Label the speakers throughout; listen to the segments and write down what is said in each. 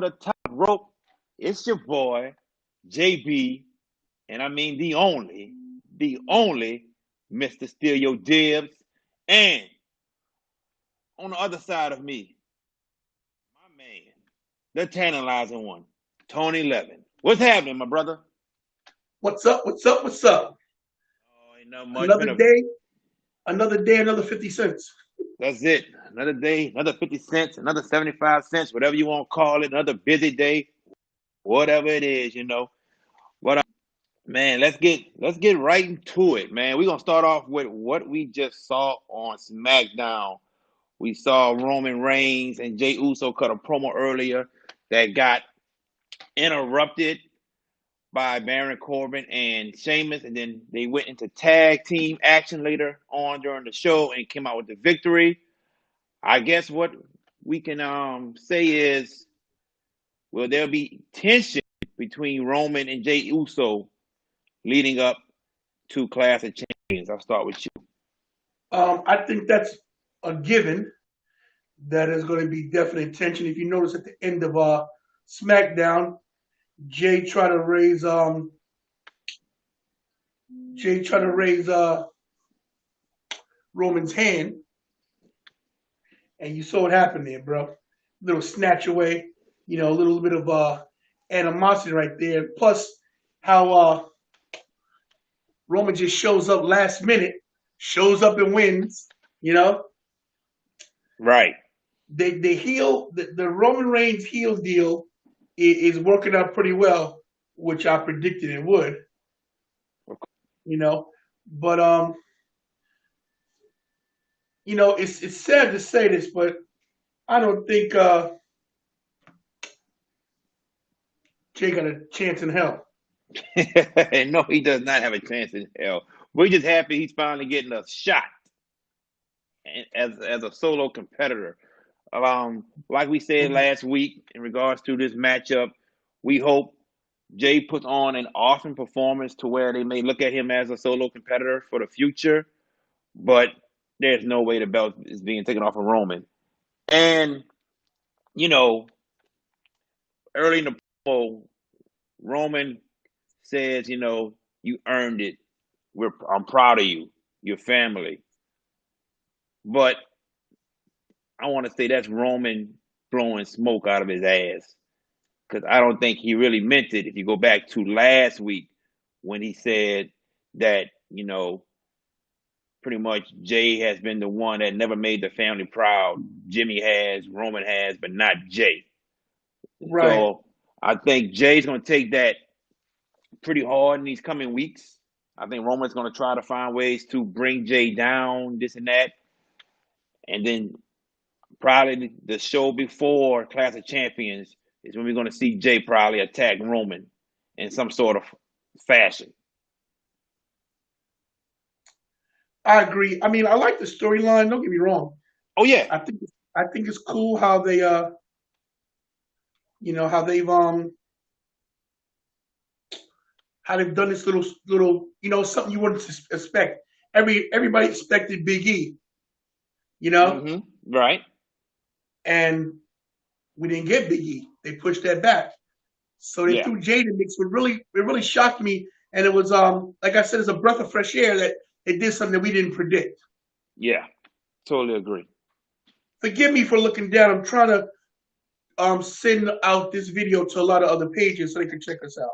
Speaker 1: the top rope. It's your boy, JB, and I mean the only Mr. Steal Your Dibs. And on the other side of me, my man, the tantalizing one, Tony Levin. What's happening, my brother?
Speaker 2: What's up? What's up? What's up?
Speaker 1: Oh, ain't not much.
Speaker 2: Another day, another day, another 50 cents.
Speaker 1: That's it. Another day, another 50 cents, another 75 cents, whatever you want to call it, another busy day, whatever it is. But man, let's get right into it, man. We're gonna start off with what we just saw on SmackDown. We saw Roman Reigns and Jey Uso cut a promo earlier that got interrupted by Baron Corbin and Sheamus, and then they went into tag team action later on during the show and came out with the victory. I guess what we can say is, will there be tension between Roman and Jey Uso leading up to Clash of Champions? I'll start with you.
Speaker 2: I think that's a given. That is going to be definite tension. If you notice at the end of SmackDown, Jay tried to raise Roman's hand, and you saw what happened there, bro. Little snatch away, a little bit of animosity right there. Plus, how Roman just shows up last minute, shows up and wins. You know,
Speaker 1: Right.
Speaker 2: the Roman Reigns heel deal is working out pretty well, which I predicted it would. You know, but it's sad to say this, but I don't think Jay got a chance in hell.
Speaker 1: No, he does not have a chance in hell. We're just happy he's finally getting a shot as a solo competitor. Like we said
Speaker 2: Mhm.
Speaker 1: last week in regards to this matchup, we hope Jay puts on an awesome performance to where they may look at him as a solo competitor for the future. But there's no way the belt is being taken off of Roman. And you know, early in the poll, Roman says, you earned it. I'm proud of you, your family. But I want to say that's Roman blowing smoke out of his ass because I don't think he really meant it. If you go back to last week when he said that, pretty much Jay has been the one that never made the family proud. Jimmy has, Roman has, but not Jay.
Speaker 2: Right.
Speaker 1: So I think Jay's going to take that pretty hard in these coming weeks. I think Roman's going to try to find ways to bring Jay down, this and that. And then probably the show before Clash of Champions is when we're going to see Jay probably attack Roman in some sort of fashion.
Speaker 2: I agree. I mean, I like the storyline. Don't get me wrong.
Speaker 1: Oh yeah,
Speaker 2: I think it's cool how they how they've done this little something you wouldn't expect. Everybody expected Big E, you know,
Speaker 1: right.
Speaker 2: and we didn't get Big E. They pushed that back. So they
Speaker 1: Yeah,
Speaker 2: threw Jade in the mix. It really shocked me, and it was like I said, it's a breath of fresh air that they did something that we didn't predict.
Speaker 1: yeah, totally agree.
Speaker 2: Forgive me for looking down. I'm trying to send out this video to a lot of other pages so they can check us out.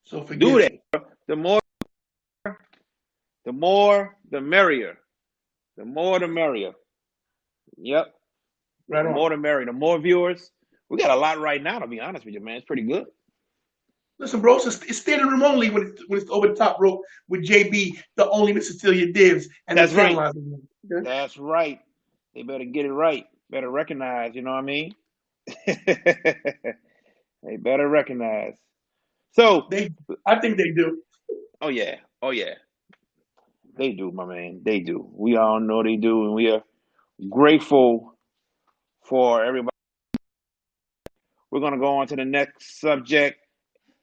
Speaker 2: So
Speaker 1: Do
Speaker 2: forgive
Speaker 1: that.
Speaker 2: me.
Speaker 1: The more, the merrier. The more, the merrier. Yep.
Speaker 2: Right
Speaker 1: The
Speaker 2: on.
Speaker 1: more, the merrier. The more viewers. We got a lot right now, to be honest with you, man. It's pretty good.
Speaker 2: Listen, bro, it's standing room only when it's over the top rope with JB, the only Mr. Celia Dibs, and the
Speaker 1: That's right.
Speaker 2: Tantalizing one. Okay?
Speaker 1: That's right. They better get it right. Better recognize, you know what I mean? They better recognize. So,
Speaker 2: They, I think they do.
Speaker 1: oh yeah, oh yeah, they do, my man. They do. We all know they do, and we are grateful for everybody. We're gonna go on to the next subject,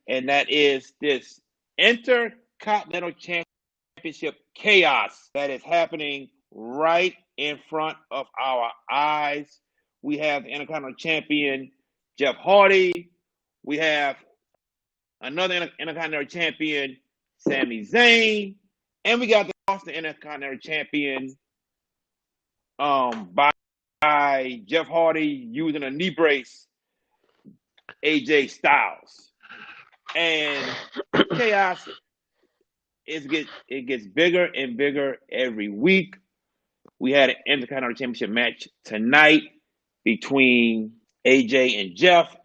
Speaker 1: and that is this Intercontinental Championship chaos that is happening right in front of our eyes. We have the Intercontinental Champion Jeff Hardy. We have another Intercontinental Champion Sami Zayn, and we got the Austin Intercontinental Champion by Jeff Hardy using a knee brace, AJ Styles. And chaos it gets bigger and bigger every week. We had an Intercontinental Championship match tonight between AJ and Jeff.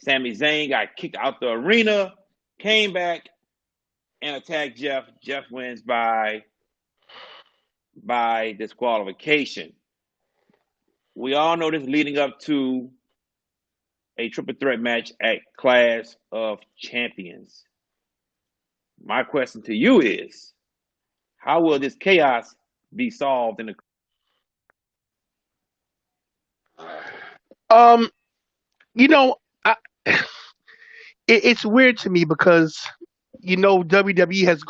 Speaker 1: Sami Zayn got kicked out the arena, came back and attacked Jeff. Jeff wins by disqualification. We all know this leading up to a triple threat match at Clash of Champions. My question to you is, how will this chaos be solved in the
Speaker 2: You know, it's weird to me because WWE has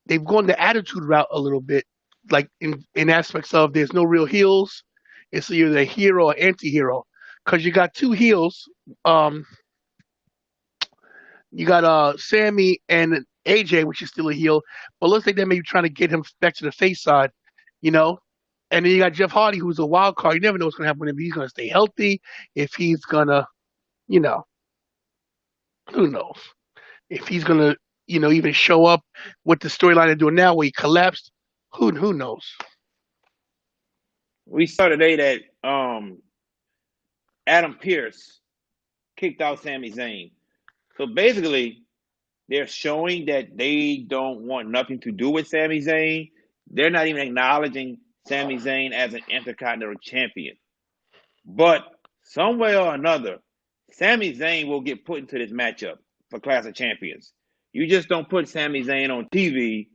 Speaker 2: they've gone the attitude route a little bit, like in aspects of there's no real heels. It's either a hero or anti-hero. Because you got two heels. Um, you got Sammy and AJ, which is still a heel, but looks like they may be trying to get him back to the face side, you know. And then you got Jeff Hardy, who's a wild card. You never know what's gonna happen with him. If he's gonna stay healthy, if he's gonna, you know, who knows? If he's gonna, even show up with the storyline they're doing now, where he collapsed, who knows?
Speaker 1: we saw today that Adam Pearce kicked out Sami Zayn. So basically, they're showing that they don't want nothing to do with Sami Zayn. They're not even acknowledging Sami Zayn as an Intercontinental Champion. But some way or another, Sami Zayn will get put into this matchup for Clash of Champions. You just don't put Sami Zayn on TV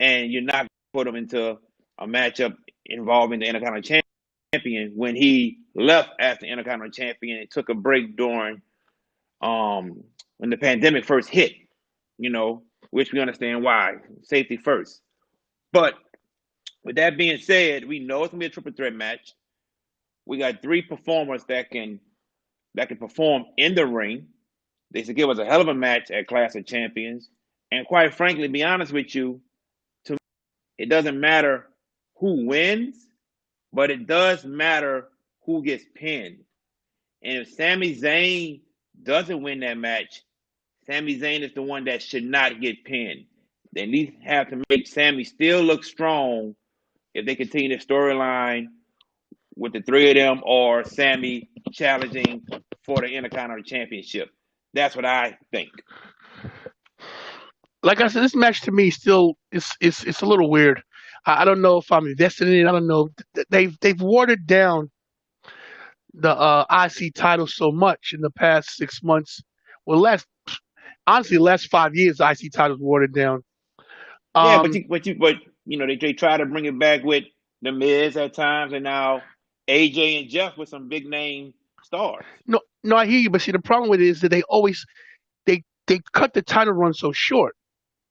Speaker 1: and you're not going to put him into a matchup involving the Intercontinental Champion when he left as the Intercontinental Champion and took a break during when the pandemic first hit, which we understand why. Safety first. But with that being said, we know it's gonna be a triple threat match. We got three performers that can perform in the ring. They should give us a hell of a match at Clash of Champions. And quite frankly, to be honest with you, to me, it doesn't matter who wins, but it does matter who gets pinned. And if Sami Zayn doesn't win that match, Sami Zayn is the one that should not get pinned. They at least have to make Sami still look strong if they continue the storyline with the three of them or Sami challenging for the Intercontinental Championship. That's what I think.
Speaker 2: Like I said, this match to me still it's a little weird. I don't know if I'm invested in it. I don't know. They've watered down the IC title so much in the past 6 months. Well, honestly, the last 5 years, the IC title's watered down.
Speaker 1: Yeah,
Speaker 2: Um,
Speaker 1: but they try to bring it back with the Miz at times, and now AJ and Jeff with some big name stars.
Speaker 2: no, no, I hear you, but see, the problem with it is that they cut the title run so short.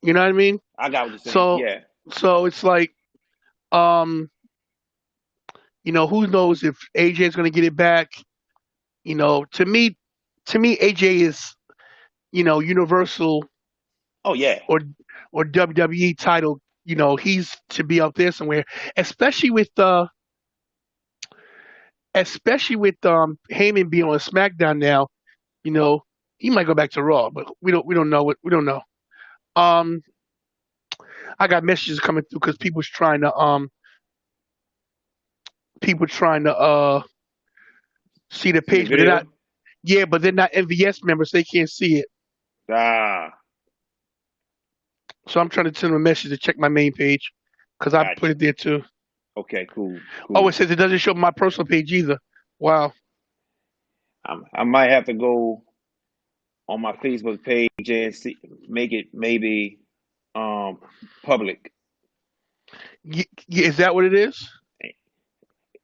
Speaker 2: You know what I mean?
Speaker 1: I got what you're saying.
Speaker 2: So
Speaker 1: Yeah,
Speaker 2: so it's like, um, who knows if AJ is going to get it back? To me, AJ is Universal
Speaker 1: oh yeah.
Speaker 2: or WWE title. He's to be up there somewhere, especially with Heyman being on SmackDown now. You know, he might go back to Raw, but we don't know what we don't know. Um, I got messages coming through because people trying to see the
Speaker 1: See the
Speaker 2: page, but they're not.
Speaker 1: video?
Speaker 2: Yeah, but they're not MVS members. They can't see it.
Speaker 1: Ah,
Speaker 2: So I'm trying to send them a message to check my main page because I put
Speaker 1: gotcha.
Speaker 2: it there too.
Speaker 1: Okay, cool,
Speaker 2: Oh, it
Speaker 1: cool.
Speaker 2: says it doesn't show my personal page either. Wow.
Speaker 1: I might have to go on my Facebook page and see, make it maybe um public.
Speaker 2: Is that what it is?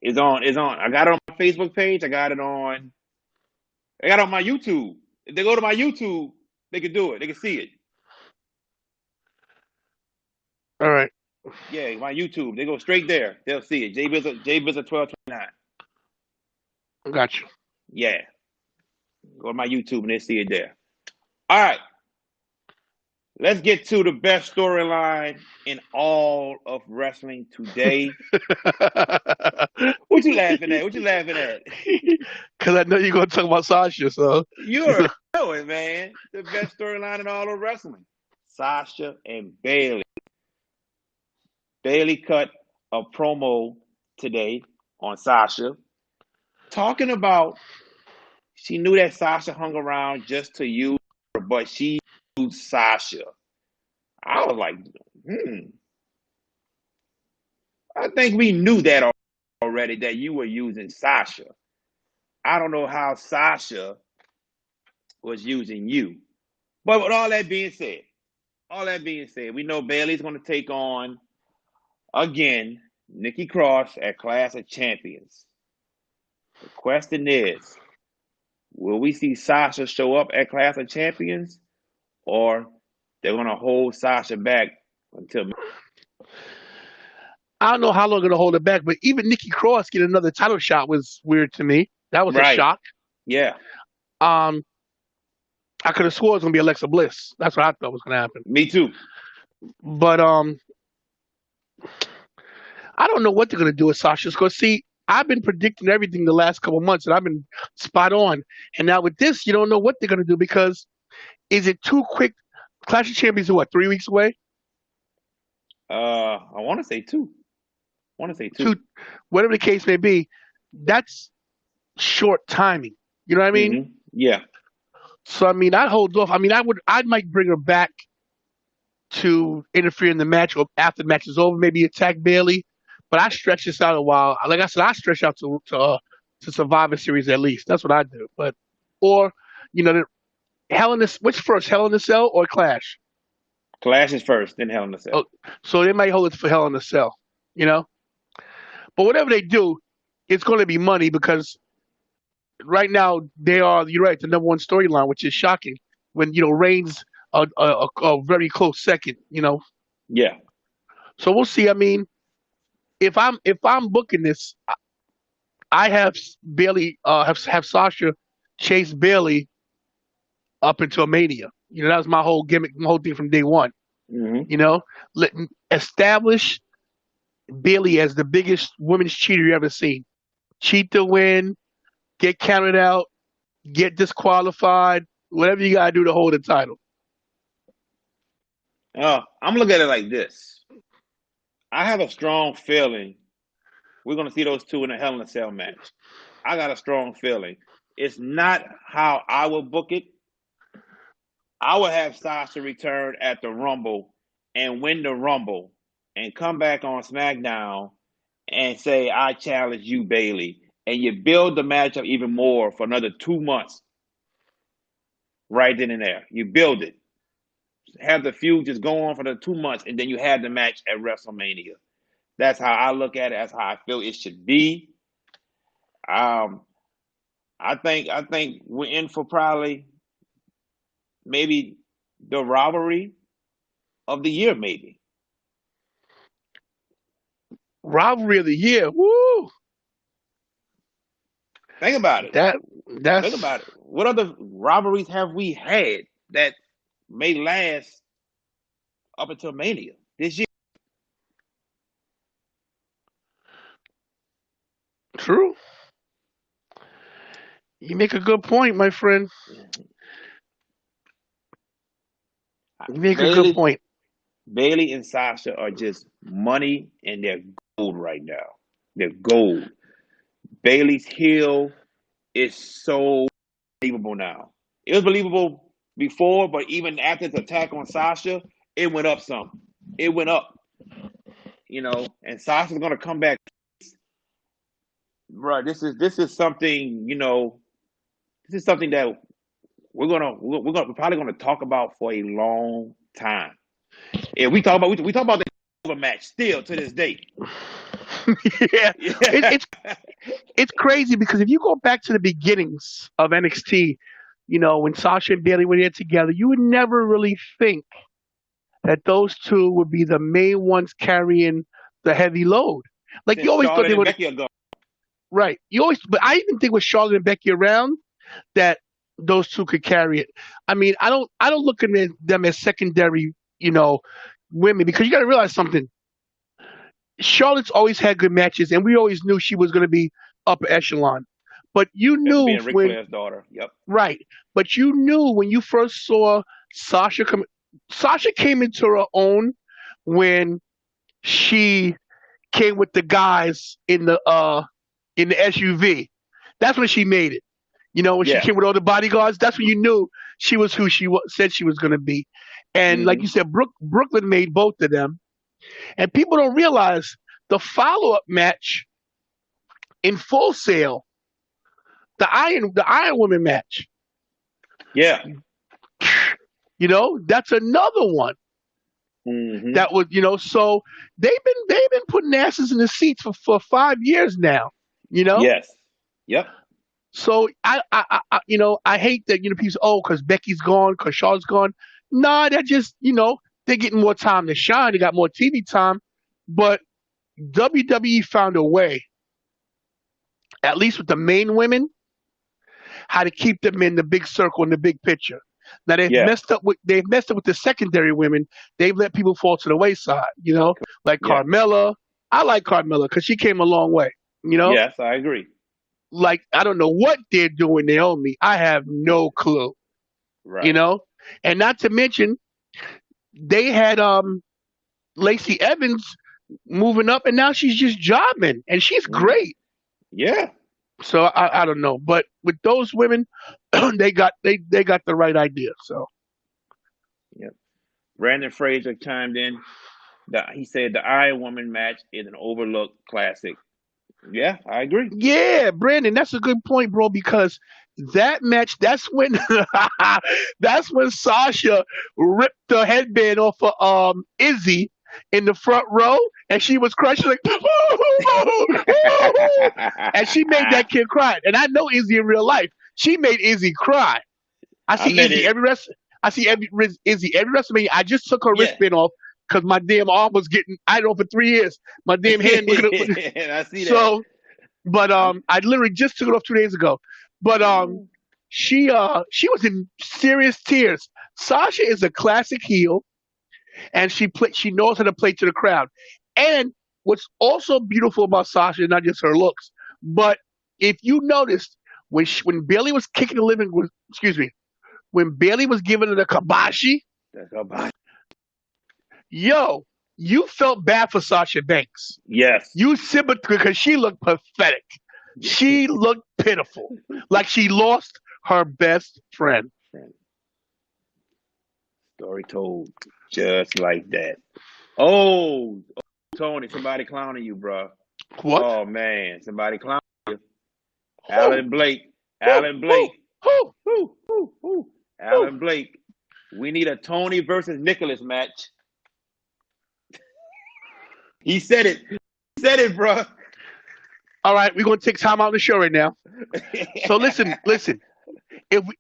Speaker 1: It's on. I got it on my Facebook page. I got it on my YouTube. If they go to my YouTube, they can do it. They can see it.
Speaker 2: All right.
Speaker 1: Yeah, my YouTube. They go straight there. They'll see it. J Bizza 1229.
Speaker 2: Got you.
Speaker 1: Yeah, go to my YouTube and they see it there. All right, let's get to the best storyline in all of wrestling today. What you laughing at? What you laughing at?
Speaker 2: Because I know you're gonna talk about Sasha, so
Speaker 1: You
Speaker 2: you know.
Speaker 1: already know it, man. The best storyline in all of wrestling. Sasha and Bayley. Bayley cut a promo today on Sasha, talking about she knew that Sasha hung around just to use her, but she used Sasha. I was like, I think we knew that already that you were using Sasha. I don't know how Sasha was using you. But with all that being said, we know Bayley's going to take on again Nikki Cross at Clash of Champions. The question is, will we see Sasha show up at Clash of Champions, or they're going to hold Sasha back until?
Speaker 2: I don't know how long they're gonna hold it back, but even Nikki Cross getting another title shot was weird to me. That was a
Speaker 1: Right?
Speaker 2: shock.
Speaker 1: Yeah.
Speaker 2: Um, I could have swore it was gonna be Alexa Bliss. That's what I thought was gonna happen.
Speaker 1: Me too.
Speaker 2: But I don't know what they're gonna do with Sasha. Because see, I've been predicting everything the last couple months, and I've been spot on. And now with this, you don't know what they're gonna do because is it too quick? Clash of Champions are what, 3 weeks away?
Speaker 1: I want to say two. I want to say
Speaker 2: Two,
Speaker 1: two.
Speaker 2: whatever the case may be. That's short timing. You know what I mean?
Speaker 1: Yeah.
Speaker 2: So I mean, I'd hold off. I mean, I might bring her back to interfere in the match or after the match is over, maybe attack Bayley. But I stretch this out a while. Like I said, I stretch out to Survivor Series at least. That's what I do. But or you know, Hell in the which first, Hell in the Cell or Clash?
Speaker 1: Clash is first, then Hell in a
Speaker 2: Oh,
Speaker 1: Cell.
Speaker 2: so they might hold it for Hell in the Cell. You know, but whatever they do, it's going to be money because right now they are. You're right, the number one storyline, which is shocking. When Reigns a very close second.
Speaker 1: Yeah.
Speaker 2: So we'll see. I mean, if I'm booking this, I have Bailey have Sasha chase Bailey up until Mania. That was my whole gimmick, my whole thing from day one.
Speaker 1: hmm
Speaker 2: You know, Let establish Bailey as the biggest women's cheater you ever seen. Cheat to win, get counted out, get disqualified, whatever you gotta do to hold the title.
Speaker 1: I'm looking at it like this. I have a strong feeling we're going to see those two in a Hell in a Cell match. I got a strong feeling. It's not how I would book it. I would have Sasha return at the Rumble and win the Rumble and come back on SmackDown and say, I challenge you, Bayley. And you build the matchup even more for another 2 months right then and there. You build it. Have the feud just go on for the 2 months, and then you have the match at WrestleMania. That's how I look at it. That's how I feel it should be. Um, I think we're in for probably maybe the rivalry of the year, maybe.
Speaker 2: Rivalry of the year. Woo!
Speaker 1: Think about it.
Speaker 2: That
Speaker 1: Think
Speaker 2: that's
Speaker 1: about it. What other rivalries have we had that may last up until Mania this year?
Speaker 2: true. You make a good point, my friend. You make a good
Speaker 1: Bayley,
Speaker 2: point.
Speaker 1: Bayley and Sasha are just money and they're gold right now. They're gold. Bayley's heel is so believable now. It was believable before, but even after the attack on Sasha, it went up some. It went up, and Sasha's gonna come back. Right. This is something, this is something that we're probably gonna talk about for a long time. Yeah, we talk about the match still to this day.
Speaker 2: Yeah, it,
Speaker 1: Yeah.
Speaker 2: it's it's crazy because if you go back to the beginnings of NXT, when Sasha and Bailey were there together, you would never really think that those two would be the main ones carrying the heavy load. Like you
Speaker 1: Since
Speaker 2: always thought
Speaker 1: Charlotte
Speaker 2: they
Speaker 1: and
Speaker 2: would.
Speaker 1: Becky are gone.
Speaker 2: right. You always, but I even think with Charlotte and Becky around that those two could carry it. I mean, I don't look at them as secondary, women because you got to realize something. Charlotte's always had good matches, and we always knew she was going to be upper echelon. But you
Speaker 1: As
Speaker 2: knew
Speaker 1: being Ric
Speaker 2: when,
Speaker 1: Flair's daughter. Yep.
Speaker 2: right? But you knew when you first saw Sasha come. Sasha came into her own when she came with the guys in the SUV. That's when she made it. When she
Speaker 1: Yeah.
Speaker 2: came with all the bodyguards, that's when you knew she was who said she was going to be. And like
Speaker 1: Hmm.
Speaker 2: you said, Brooklyn made both of them. And people don't realize the follow up match in Full Sail, the Iron Woman match.
Speaker 1: Yeah.
Speaker 2: That's another one
Speaker 1: Hmm.
Speaker 2: that was, so they've been putting asses in the seats for 5 years now. You know,
Speaker 1: Yes. Yep.
Speaker 2: so I hate that people say, oh, because Becky's gone, because Charlotte's gone. Nah, they're just they're getting more time to shine. They got more TV time, but WWE found a way, at least with the main women, how to keep them in the big circle in the big picture. Now
Speaker 1: Yeah.
Speaker 2: they've messed up with the secondary women. They've let people fall to the wayside. Like
Speaker 1: Yeah.
Speaker 2: Carmella. I like Carmella because she came a long way. You know,
Speaker 1: Yes, I agree.
Speaker 2: like I don't know what they're doing, Naomi. I have no clue. You
Speaker 1: Right.
Speaker 2: know, and not to mention they had Lacey Evans moving up, and now she's just jobbing, and she's
Speaker 1: Mm.
Speaker 2: great.
Speaker 1: Yeah.
Speaker 2: So I don't know, but with those women, they got the right idea. So
Speaker 1: Yep. Brandon Fraser chimed in. He said the Iron Woman match is an overlooked classic. Yeah, I agree.
Speaker 2: yeah, Brandon, that's a good point, bro. Because that match, that's when Sasha ripped the headband off of Izzy in the front row, and she was crushing like, and she made that kid cry. And I know Izzy in real life. She made Izzy cry. I
Speaker 1: I
Speaker 2: see
Speaker 1: met
Speaker 2: Izzy
Speaker 1: it.
Speaker 2: every rest. I see Izzy every WrestleMania. I just took her
Speaker 1: Yeah.
Speaker 2: wristband off because my damn arm was getting. I had it on for 3 years. My damn hand looking up.
Speaker 1: And I see that.
Speaker 2: So, but
Speaker 1: I'm,
Speaker 2: I literally just took it off 2 days ago. But she was in serious tears. Sasha is a classic heel, and she knows how to play to the crowd. And what's also beautiful about Sasha is not just her looks, but if you noticed when Bailey was kicking the living, excuse me, when Bailey was giving her the kabashi,
Speaker 1: that's about.
Speaker 2: yo, you felt bad for Sasha Banks.
Speaker 1: Yes.
Speaker 2: You sympathized because she looked pathetic. She looked pitiful, like she lost her best friend.
Speaker 1: Story told just like that. Oh, Tony, somebody clowning you, bro.
Speaker 2: What?
Speaker 1: Oh man, somebody clowning you.
Speaker 2: Who?
Speaker 1: Alan Blake.
Speaker 2: Who?
Speaker 1: Alan
Speaker 2: Who?
Speaker 1: Blake.
Speaker 2: Who?
Speaker 1: Woo.
Speaker 2: Who?
Speaker 1: Alan Blake. We need a Tony versus Nicholas match. He said it. He said it, bro.
Speaker 2: All right, we're gonna take time out of the show right now. So listen.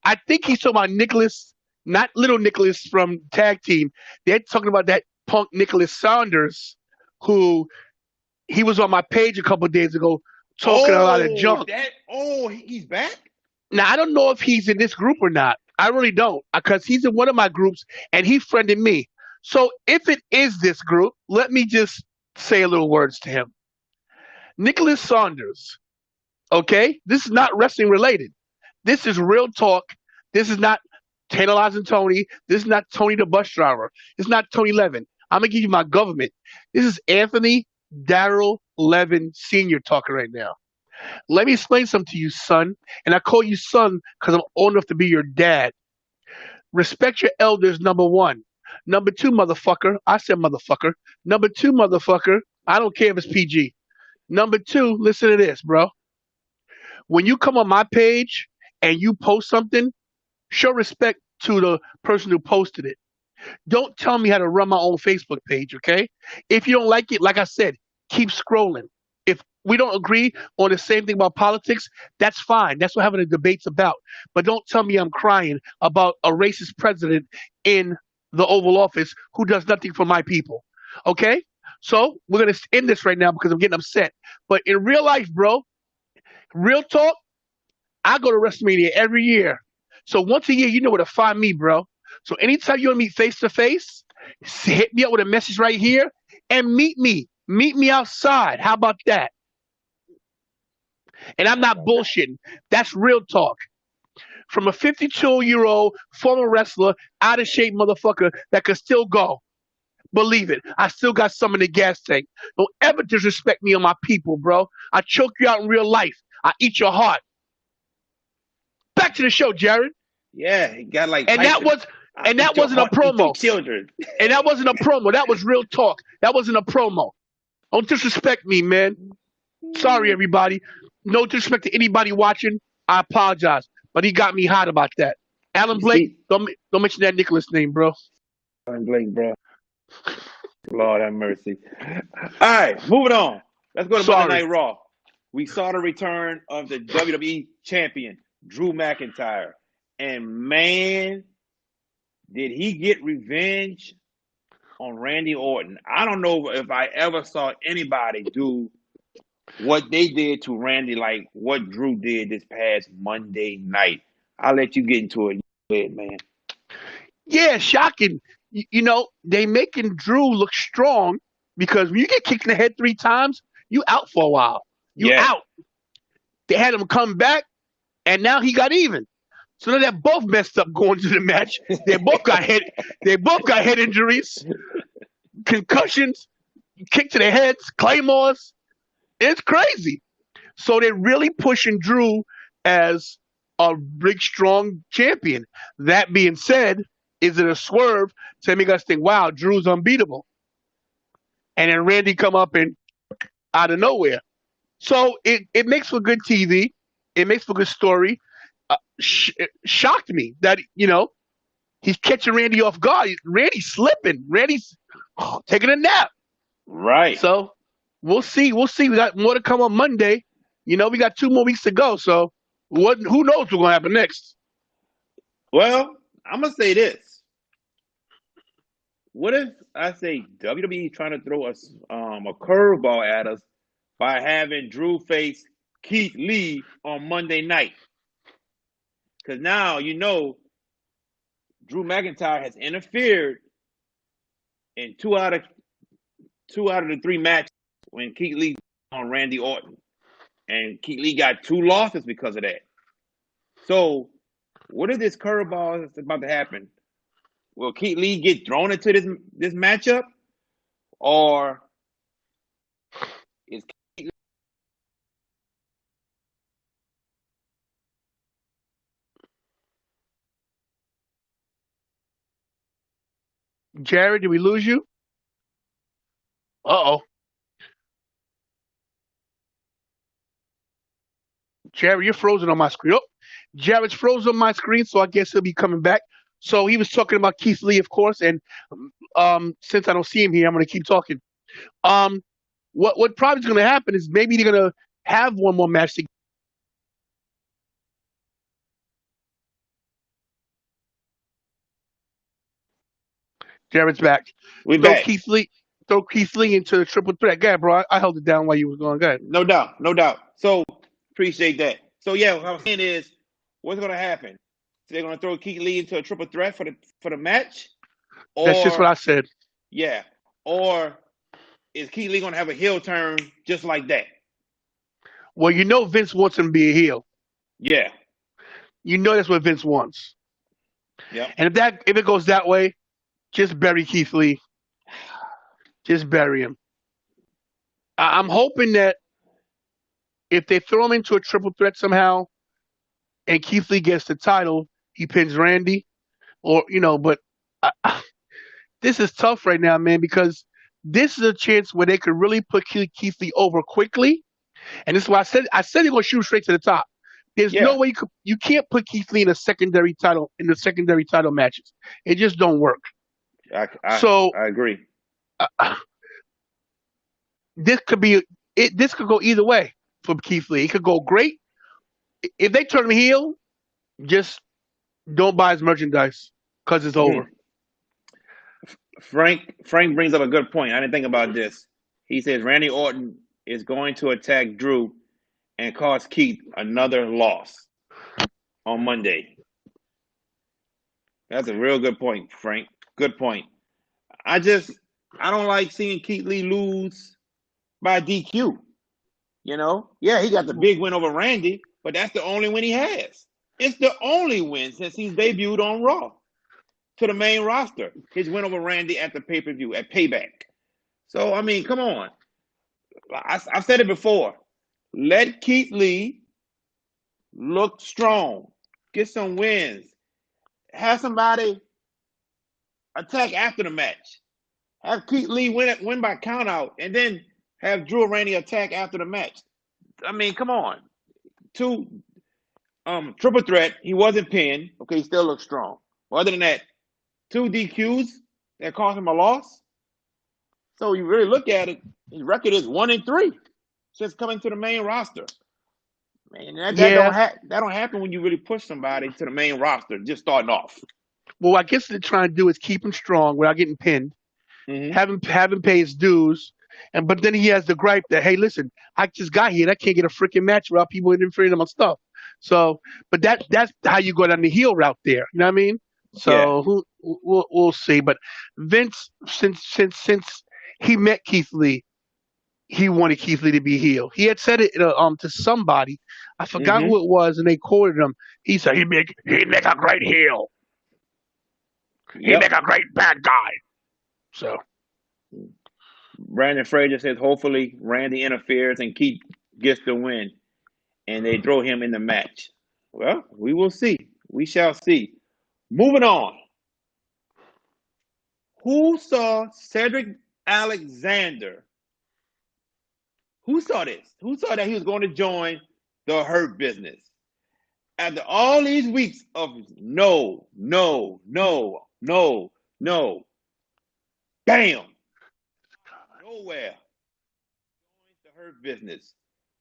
Speaker 2: I think he's talking about Nicholas, not little Nicholas from Tag Team. They're talking about that punk Nicholas Saunders, who he was on my page a couple of days ago talking a lot of
Speaker 1: Oh,
Speaker 2: junk.
Speaker 1: that. Oh, he's back.
Speaker 2: Now I don't know if he's in this group or not. I really don't, because he's in one of my groups and he friended me. So if it is this group, let me just say a little words to him. Nicholas Saunders. Okay, this is not wrestling related. This is real talk. This is not Tantilizing Tony. This is not Tony the bus driver. This is not Tony Levin. I'm gonna give you my government. This is Anthony Darrell Levin Sr. talking right now. Let me explain something to you, son. And I call you son because I'm old enough to be your dad. Respect your elders, number one. Number two, motherfucker. I said motherfucker. Number two, motherfucker. I don't care if it's PG. Number two, listen to this, bro. When you come on my page and you post something, show respect to the person who posted it. Don't tell me how to run my own Facebook page, okay? If you don't like it, like I said, keep scrolling. If we don't agree on the same thing about politics, that's fine. That's what having a debate's about. But don't tell me I'm crying about a racist president in the Oval Office who does nothing for my people. Okay? So we're gonna end this right now because I'm getting upset. But in real life, bro, Real talk, I go to WrestleMania every year. So once a year, you know where to find me, bro. So anytime you want to meet face to face, hit me up with a message right here and meet me. Meet me outside. How about that? And I'm
Speaker 1: How
Speaker 2: not
Speaker 1: about that?
Speaker 2: bullshitting. That's real talk. From a 52-year-old former wrestler, out of shape motherfucker that could still go. Believe it. I still got some in the gas tank. Don't ever disrespect me or my people, bro. I choke you out in real life. I eat your heart. Back to the show, Jared.
Speaker 1: Yeah, he got like
Speaker 2: And that
Speaker 1: Tyson.
Speaker 2: was
Speaker 1: I
Speaker 2: and that
Speaker 1: eat your
Speaker 2: wasn't a
Speaker 1: heart, eat your
Speaker 2: promo.
Speaker 1: children.
Speaker 2: And that wasn't a promo. That was real talk. That wasn't a promo. Don't disrespect me, man. Sorry, everybody. No disrespect to anybody watching. I apologize. But he got me hot about that. Alan
Speaker 1: You
Speaker 2: Blake,
Speaker 1: see,
Speaker 2: don't mention that Nicholas name, bro.
Speaker 1: Blake, bro. Lord have mercy. All right, moving on. Let's go to Monday
Speaker 2: Sorry.
Speaker 1: Night Raw. We saw the return of the WWE champion, Drew McIntyre. And man, did he get revenge on Randy Orton. I don't know if I ever saw anybody do what they did to Randy like what Drew did this past Monday night. I'll let you get into it, man.
Speaker 2: Yeah, shocking. They making Drew look strong because when you get kicked in the head 3 times, you out for a while. You
Speaker 1: Yeah,
Speaker 2: out. They had him come back, and now he got even. So now they're both messed up going to the match. They both got head. They both got head injuries, concussions, kick to the heads, claymores. It's crazy. So they're really pushing Drew as a big, strong champion. That being said, is it a swerve to make us think, wow, Drew's unbeatable? And then Randy come up and out of nowhere. So it makes for good TV. It makes for good story. It shocked me that, he's catching Randy off guard. Randy's slipping. Randy's taking a nap.
Speaker 1: right.
Speaker 2: So we'll see. We'll see. We got more to come on Monday. We got 2 more weeks to go. So who knows what's gonna happen next?
Speaker 1: Well, I'm gonna say this. What if I say WWE trying to throw us a curveball at us by having Drew face Keith Lee on Monday night? Because now Drew McIntyre has interfered in two out of the three matches when Keith Lee on Randy Orton, and Keith Lee got 2 losses because of that. So, what is this curveball that's about to happen? Will Keith Lee get thrown into this matchup, or is
Speaker 2: Jared, did we lose you? Uh oh. Jared, you're frozen on my screen. Oh, Jared's frozen on my screen, so I guess he'll be coming back. So he was talking about Keith Lee, of course, and since I don't see him here, I'm gonna keep talking. Um, what probably is gonna happen is maybe they're gonna have one more match. Jared's back.
Speaker 1: we
Speaker 2: Throw
Speaker 1: back?
Speaker 2: Keith Lee. Throw Keith Lee into the triple threat. Go ahead, bro. I held it down while you was going. Go ahead.
Speaker 1: No doubt, no doubt. So appreciate that. So yeah, what I'm saying is, what's going to happen? So they're going to throw Keith Lee into a triple threat for the match,
Speaker 2: That's just what
Speaker 1: or
Speaker 2: I said.
Speaker 1: yeah, or is Keith Lee going to have a heel turn just like that?
Speaker 2: Well, Vince wants him to be a heel.
Speaker 1: Yeah,
Speaker 2: That's what Vince wants.
Speaker 1: yep.
Speaker 2: And if it goes that way, just bury Keith Lee. Just bury him. I'm hoping that if they throw him into a triple threat somehow, and Keith Lee gets the title, he pins Randy, or but this is tough right now, man, because this is a chance where they could really put Keith Lee over quickly, and this is why I said they're gonna shoot straight to the top. There's no
Speaker 1: Yeah,
Speaker 2: way you can't put Keith Lee in the secondary title matches. It just don't work.
Speaker 1: I I,
Speaker 2: So
Speaker 1: I agree.
Speaker 2: uh, this could be it. This could go either way for Keith Lee. It could go great if they turn him heel. Just don't buy his merchandise because it's over.
Speaker 1: Mhm. Frank brings up a good point. I didn't think about this. He says Randy Orton is going to attack Drew, and cost Keith another loss on Monday. That's a real good point, Frank. Good point. I just I don't like seeing Keith Lee lose by DQ. Yeah, he got the big win over Randy, but that's the only win he has. It's the only win since he's debuted on Raw to the main roster. His win over Randy at the pay per view at Payback. So I mean, come on. I've said it before. Let Keith Lee look strong, get some wins, have somebody attack after the match, have Keith Lee win by countout, and then have Drew Randy attack after the match. I mean, come on. Two triple threat. He wasn't pinned. Okay, he still looks strong. Other than that, two DQs that cost him a loss. So you really look at it, his record is 1-3 since coming to the main roster. Man,
Speaker 2: Yeah.
Speaker 1: that don't happen when you really push somebody to the main roster just starting off.
Speaker 2: Well, I guess what they're trying to do is keep him strong without getting pinned,
Speaker 1: Mm-hmm.
Speaker 2: have him pay his dues, but then he has the gripe that, hey, listen, I just got here, and I can't get a freaking match without people interfering in my stuff. So, but that's how you go down the heel route there. You know what I mean?
Speaker 1: Yeah.
Speaker 2: So we'll see. But Vince, since he met Keith Lee, he wanted Keith Lee to be heel. He had said it to somebody. I forgot
Speaker 1: Mm-hmm.
Speaker 2: who it was, and they quoted him. He said he'd make a great heel. He'd
Speaker 1: Yep.
Speaker 2: make a great bad guy. So
Speaker 1: Brandon Frazier says hopefully Randy interferes and Keith gets the win and they throw him in the match. Well, we will see. We shall see. Moving on. Who saw Cedric Alexander? Who saw this? Who saw that he was going to join the Hurt Business? After all these weeks of no, no, no, no, no, bam, nowhere, the Hurt Business.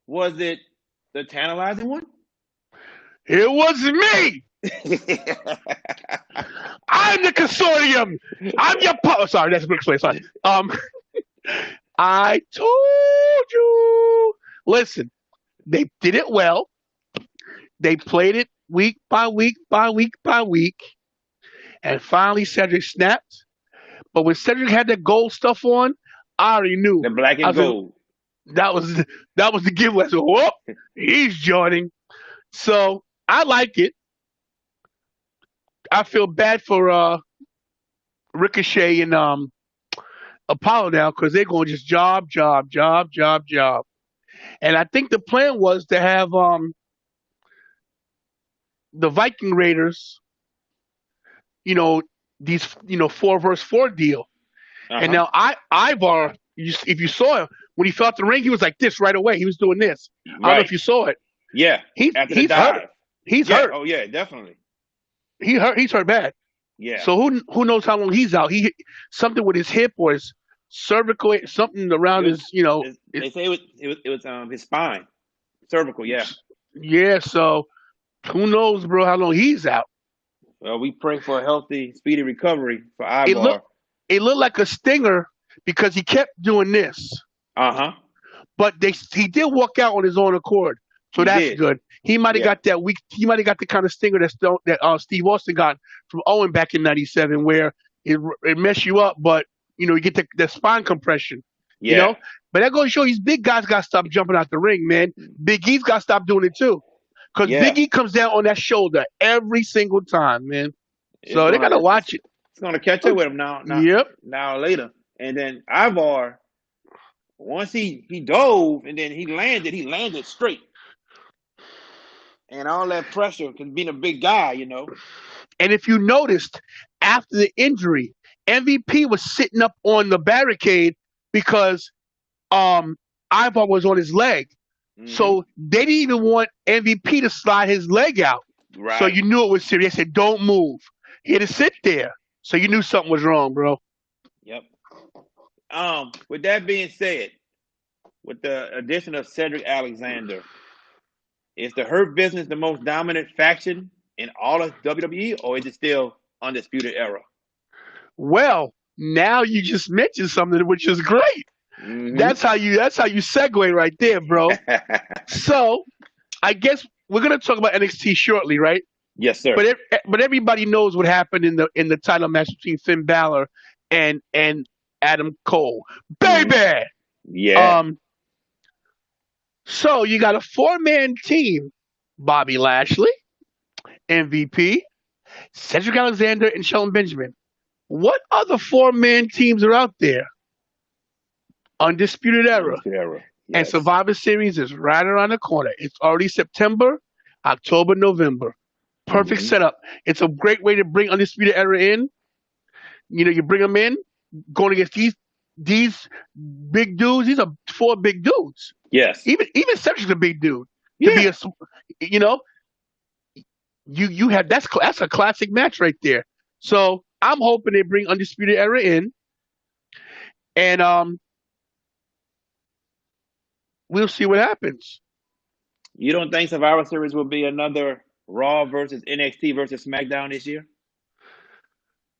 Speaker 1: Was it the tantalizing one?
Speaker 2: it was me. I'm the consortium. I'm your sorry, that's a big explain. Sorry. I told you. Listen, they did it well. They played it week by week by week by week, and finally Cedric snapped. But when Cedric had that gold stuff on, I already knew.
Speaker 1: The black
Speaker 2: I
Speaker 1: and
Speaker 2: was like,
Speaker 1: gold.
Speaker 2: that was the giveaway. I said, whoop, he's joining. So I like it. I feel bad for Ricochet and Apollo now because they're going just job, job, job, job, job. And I think the plan was to have the Viking Raiders, you know, these 4 versus 4 deal. And
Speaker 1: Uh-huh.
Speaker 2: now Ivar, if you saw him when he fell out the ring, he was like this right away. He was doing this. I don't know
Speaker 1: Right.
Speaker 2: if you saw it.
Speaker 1: Yeah.
Speaker 2: He's
Speaker 1: After the
Speaker 2: he's hurt.
Speaker 1: dive.
Speaker 2: He's
Speaker 1: Yeah.
Speaker 2: hurt.
Speaker 1: Oh yeah, definitely.
Speaker 2: He hurt. He's hurt bad.
Speaker 1: Yeah.
Speaker 2: So who knows how long he's out? He something with his hip or his cervical, something around
Speaker 1: It was,
Speaker 2: his, it,
Speaker 1: they say it was his spine. Cervical, yeah.
Speaker 2: yeah. So who knows, bro, how long he's out?
Speaker 1: Well, we pray for a healthy, speedy recovery for
Speaker 2: It looked
Speaker 1: Ivar.
Speaker 2: it looked like a stinger because he kept doing this,
Speaker 1: Uh-huh.
Speaker 2: but he did walk out on his own accord, so
Speaker 1: He
Speaker 2: that's
Speaker 1: did.
Speaker 2: good. He might have
Speaker 1: Yeah.
Speaker 2: got that weak. He might have got the kind of stinger that Steve Austin got from Owen back in '97, where it mess you up, but you get the spine compression. You
Speaker 1: Yeah.
Speaker 2: know, but that goes to show these big guys got to stop jumping out the ring, man. Big E's got to stop doing it too, because
Speaker 1: Yeah.
Speaker 2: Big E comes down on that shoulder every single time, man.
Speaker 1: It's
Speaker 2: So they
Speaker 1: gonna
Speaker 2: got to
Speaker 1: it's,
Speaker 2: watch it.
Speaker 1: it's gonna catch up with him
Speaker 2: Yep.
Speaker 1: now later. And then Ivar, once he dove and then he landed straight. And all that pressure, because being a big guy.
Speaker 2: And if you noticed, after the injury, MVP was sitting up on the barricade because Ivar was on his leg.
Speaker 1: Mm-hmm.
Speaker 2: So they didn't even want MVP to slide his leg out.
Speaker 1: Right.
Speaker 2: So you knew it was serious. They said, don't move. He had to sit there. So you knew something was wrong, bro.
Speaker 1: Yep. With that being said, with the addition of Cedric Alexander, is the Hurt Business the most dominant faction in all of WWE, or is it still Undisputed Era?
Speaker 2: Well, now you just mentioned something which is great. That's how you segue right there, bro. So I guess we're gonna talk about NXT shortly, right?
Speaker 1: Yes, sir.
Speaker 2: But everybody knows what happened in the title match between Finn Balor and Adam Cole,
Speaker 1: Hmm.
Speaker 2: baby.
Speaker 1: Yeah.
Speaker 2: Um, so you got a 4-man team: Bobby Lashley, MVP, Cedric Alexander, and Shelton Benjamin. What other 4-man teams are out there? Undisputed Era.
Speaker 1: Undisputed Era.
Speaker 2: And
Speaker 1: Yes.
Speaker 2: Survivor Series is right around the corner. It's already September, October, November. Perfect
Speaker 1: Hmm.
Speaker 2: setup. It's a great way to bring Undisputed Era in. You know, you bring them in, going against these big dudes. These are 4 big dudes.
Speaker 1: Yes.
Speaker 2: Even Cedric's a big dude. To be
Speaker 1: Yeah.
Speaker 2: you know, you have that's a classic match right there. So I'm hoping they bring Undisputed Era in, and we'll see what happens.
Speaker 1: You don't think Survivor Series will be another Raw versus NXT versus SmackDown this year?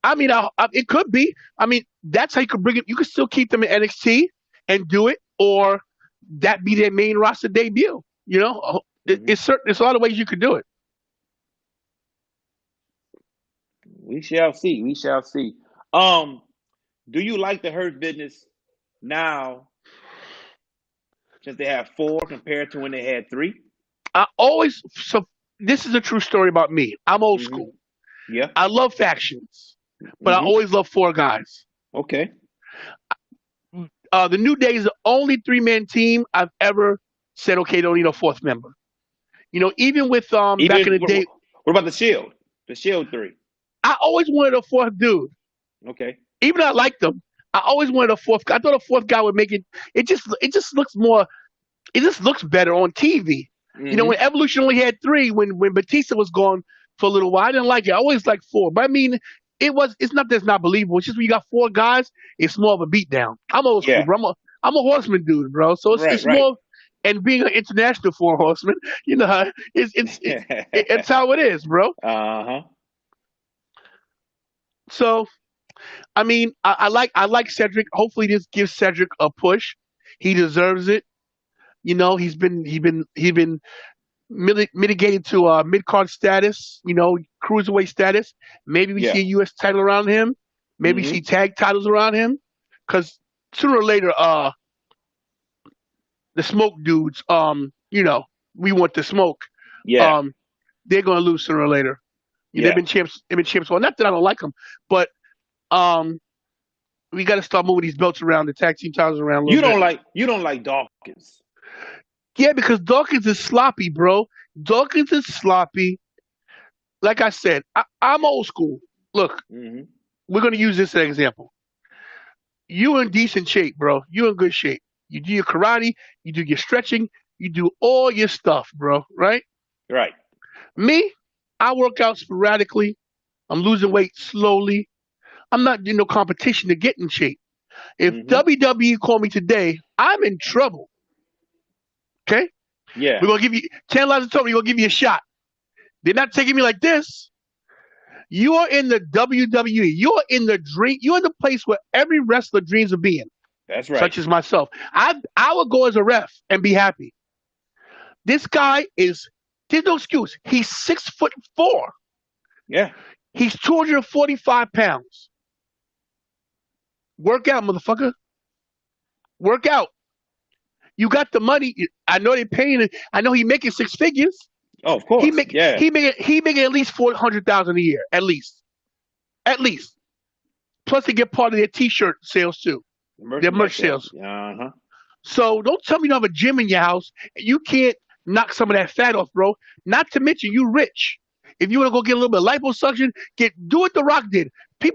Speaker 2: I mean, it could be. I mean, that's how you could bring it. You could still keep them in NXT and do it, or that be their main roster debut. You know,
Speaker 1: Hmm.
Speaker 2: it's certain. There's a lot of ways you could do it.
Speaker 1: We shall see. We shall see. Um, do you like the Hurt Business now since they have four compared to when they had three?
Speaker 2: I always so. This is a true story about me. I'm old
Speaker 1: Hmm.
Speaker 2: school.
Speaker 1: Yeah.
Speaker 2: I love factions, but I
Speaker 1: Hmm.
Speaker 2: always love 4 guys.
Speaker 1: Okay.
Speaker 2: The New Day is the only 3-man team I've ever said, okay, don't need a 4th member. You know, even with back in
Speaker 1: Even
Speaker 2: the day,
Speaker 1: what about the Shield? The Shield three.
Speaker 2: I always wanted a 4th dude.
Speaker 1: Okay.
Speaker 2: Even though I liked them, I always wanted a 4th guy. I thought a 4th guy would make it. It just looks more. It just looks better on TV. You know, when
Speaker 1: Hmm.
Speaker 2: Evolution only had 3, when Batista was gone for a little while, I didn't like it. I always liked 4, but I mean, it's not that it's not believable. It's just when you got 4 guys, it's more of a beatdown. I'm old school,
Speaker 1: Yeah.
Speaker 2: bro. I'm a horseman dude, bro. So
Speaker 1: Right.
Speaker 2: it's
Speaker 1: Right.
Speaker 2: more. And being an international 4 horseman, you know, it's how it is, bro.
Speaker 1: Uh-huh.
Speaker 2: So I mean, I like Cedric. Hopefully, this gives Cedric a push. He deserves it. You know, he's been mitigated to mid card status. You know, cruiserweight status. Maybe we
Speaker 1: Yeah.
Speaker 2: see a U.S. title around him. Maybe we see
Speaker 1: Hmm.
Speaker 2: tag titles around him. Because sooner or later, the smoke dudes, you know, we want the smoke.
Speaker 1: Yeah.
Speaker 2: Um, they're gonna lose sooner or later. They've
Speaker 1: Yeah.
Speaker 2: been champs. They've been champs. Well, not that I don't like them, but um, we got to start moving these belts around, the tag team titles around a little bit.
Speaker 1: You don't like Dawkins.
Speaker 2: Yeah, because Dawkins is sloppy, bro. Dawkins is sloppy. Like I said, I'm old school. Look,
Speaker 1: Hmm.
Speaker 2: we're gonna use this as an example. You in decent shape, bro. You in good shape. You do your karate, you do your stretching, you do all your stuff, bro. Right?
Speaker 1: Right.
Speaker 2: Me, I work out sporadically. I'm losing weight slowly. I'm not in no competition to get in shape. If
Speaker 1: Hmm.
Speaker 2: WWE call me today, I'm in trouble. Okay?
Speaker 1: Yeah.
Speaker 2: We're gonna give you Tantilizing told me we're gonna give you a shot. They're not taking me like this. You are in the WWE. You're in the dream. You're in the place where every wrestler dreams of being,
Speaker 1: That's right.
Speaker 2: such as myself. I would go as a ref and be happy. This guy is. There's no excuse. He's 6'4".
Speaker 1: Yeah.
Speaker 2: He's 245 pounds. Work out, motherfucker. Work out. You got the money. I know they're paying it. I know he making 6 figures.
Speaker 1: Oh, of
Speaker 2: He
Speaker 1: course.
Speaker 2: make
Speaker 1: Yeah.
Speaker 2: he making at least 400,000 a year, at least, at least. Plus, they get part of their T-shirt sales too, their
Speaker 1: Merchandise
Speaker 2: merch
Speaker 1: sales.
Speaker 2: sales.
Speaker 1: Uh-huh.
Speaker 2: So don't tell me you don't have a gym in your house and you can't knock some of that fat off, bro. Not to mention you rich. If you want to go get a little bit of liposuction, do what The Rock did. Back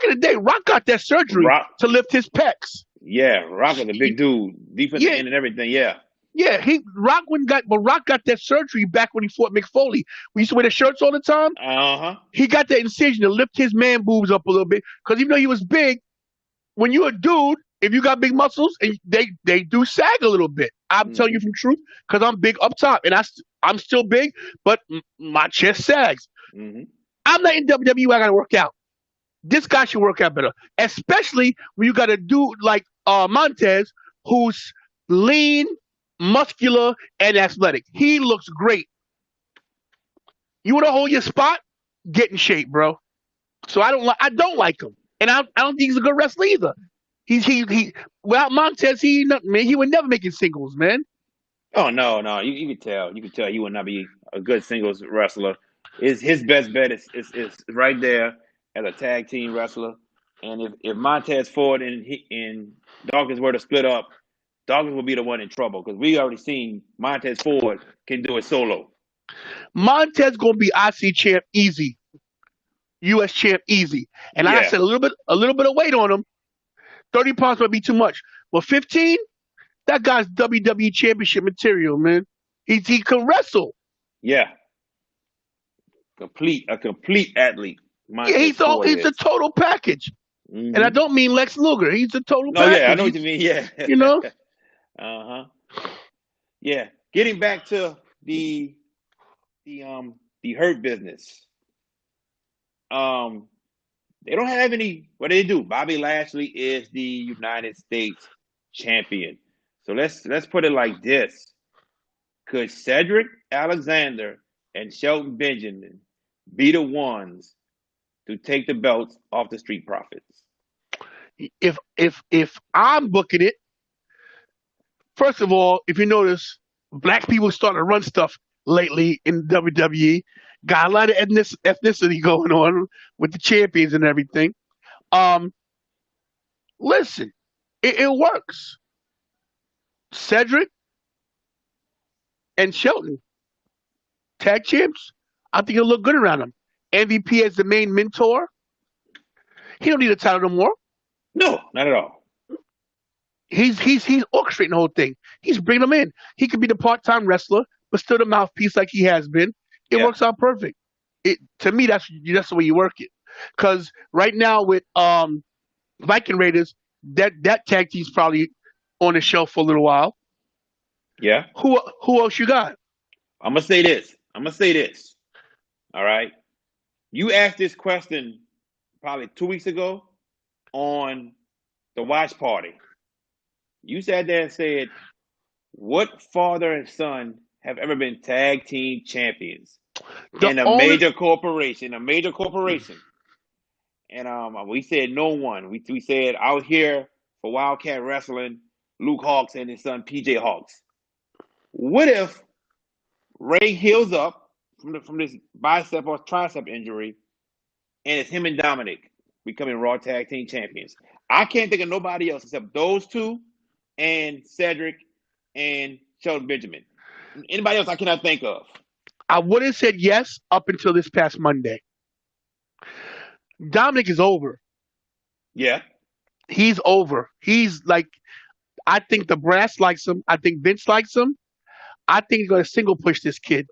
Speaker 2: in the day, Rock got that surgery
Speaker 1: Rock.
Speaker 2: to lift his pecs.
Speaker 1: Yeah. Rock was a big dude. Defensive
Speaker 2: Yeah,
Speaker 1: end and everything. Yeah.
Speaker 2: yeah. Rock got that surgery back when he fought McFoley. We used to wear the shirts all the time.
Speaker 1: Uh-huh.
Speaker 2: He got that incision to lift his man boobs up a little bit because even though he was big, when you're a dude, if you got big muscles, and they do sag a little bit. I'm telling you
Speaker 1: Hmm.
Speaker 2: from truth because I'm big up top and I'm still big, but my chest sags.
Speaker 1: Hmm.
Speaker 2: I'm not in WWE. I gotta work out. This guy should work out better, especially when you got a dude like Montez, who's lean, muscular, and athletic. He looks great. You want to hold your spot? Get in shape, bro. So I don't like him, and I don't think he's a good wrestler either. He without Montez, man. He would never make it singles, man.
Speaker 1: Oh no, no, you can tell. You can tell he would not be a good singles wrestler. Is his best bet is right there as a tag team wrestler. And if Montez Ford and Dawkins were to split up, Dawkins will be the one in trouble because we already seen Montez Ford can do it solo.
Speaker 2: Montez gonna be IC champ easy, US champ easy, and like I
Speaker 1: Yeah,
Speaker 2: said, a little bit of weight on him. 30 pounds might be too much, but 15, that guy's WWE championship material, man. He can wrestle.
Speaker 1: yeah, a complete athlete.
Speaker 2: Yeah,
Speaker 1: Montez Ford
Speaker 2: he's a
Speaker 1: is.
Speaker 2: total package, and I
Speaker 1: Hmm.
Speaker 2: don't mean Lex Luger. He's a total
Speaker 1: No, yeah, I
Speaker 2: package.
Speaker 1: know what you mean. Yeah,
Speaker 2: You know,
Speaker 1: uh huh. Yeah, getting back to the hurt business. Um, they don't have any. What do they do? Bobby Lashley is the United States champion. So let's put it like this: could Cedric Alexander and Shelton Benjamin be the ones to take the belts off the Street Profits?
Speaker 2: if I'm booking it, first of all, if you notice, black people starting to run stuff lately in WWE. Got a lot of ethnicity going on with the champions and everything. Um, listen, it works. Cedric and Shelton, tag champs. I think it'll look good around them. MVP as the main mentor. He don't need a title no more.
Speaker 1: No, not at all.
Speaker 2: He's orchestrating the whole thing. He's bringing them in. He could be the part-time wrestler, but still the mouthpiece like he has been. It
Speaker 1: Yeah,
Speaker 2: works out perfect. It to me that's the way you work it. Because right now with Viking Raiders, that tag team's probably on the shelf for a little while.
Speaker 1: yeah.
Speaker 2: Who else you got?
Speaker 1: I'm gonna say this. I'm gonna say this. All right. You asked this question probably 2 weeks ago on the watch party. You sat there and said, "What father and son have ever been tag team champions
Speaker 2: The
Speaker 1: in a
Speaker 2: only
Speaker 1: major corporation?" A major corporation, and we said no one. We said out here for Wildcat Wrestling, Luke Hawks and his son PJ Hawks. What if Ray heals up from this bicep or tricep injury, and it's him and Dominic becoming Raw Tag Team Champions? I can't think of nobody else except those two and Cedric and Shelton Benjamin. Anybody else I cannot think of.
Speaker 2: I would have said yes up until this past Monday. Dominic is over.
Speaker 1: Yeah,
Speaker 2: He's over. He's like I think the brass likes him. I think Vince likes him. I think he's gonna single push this kid.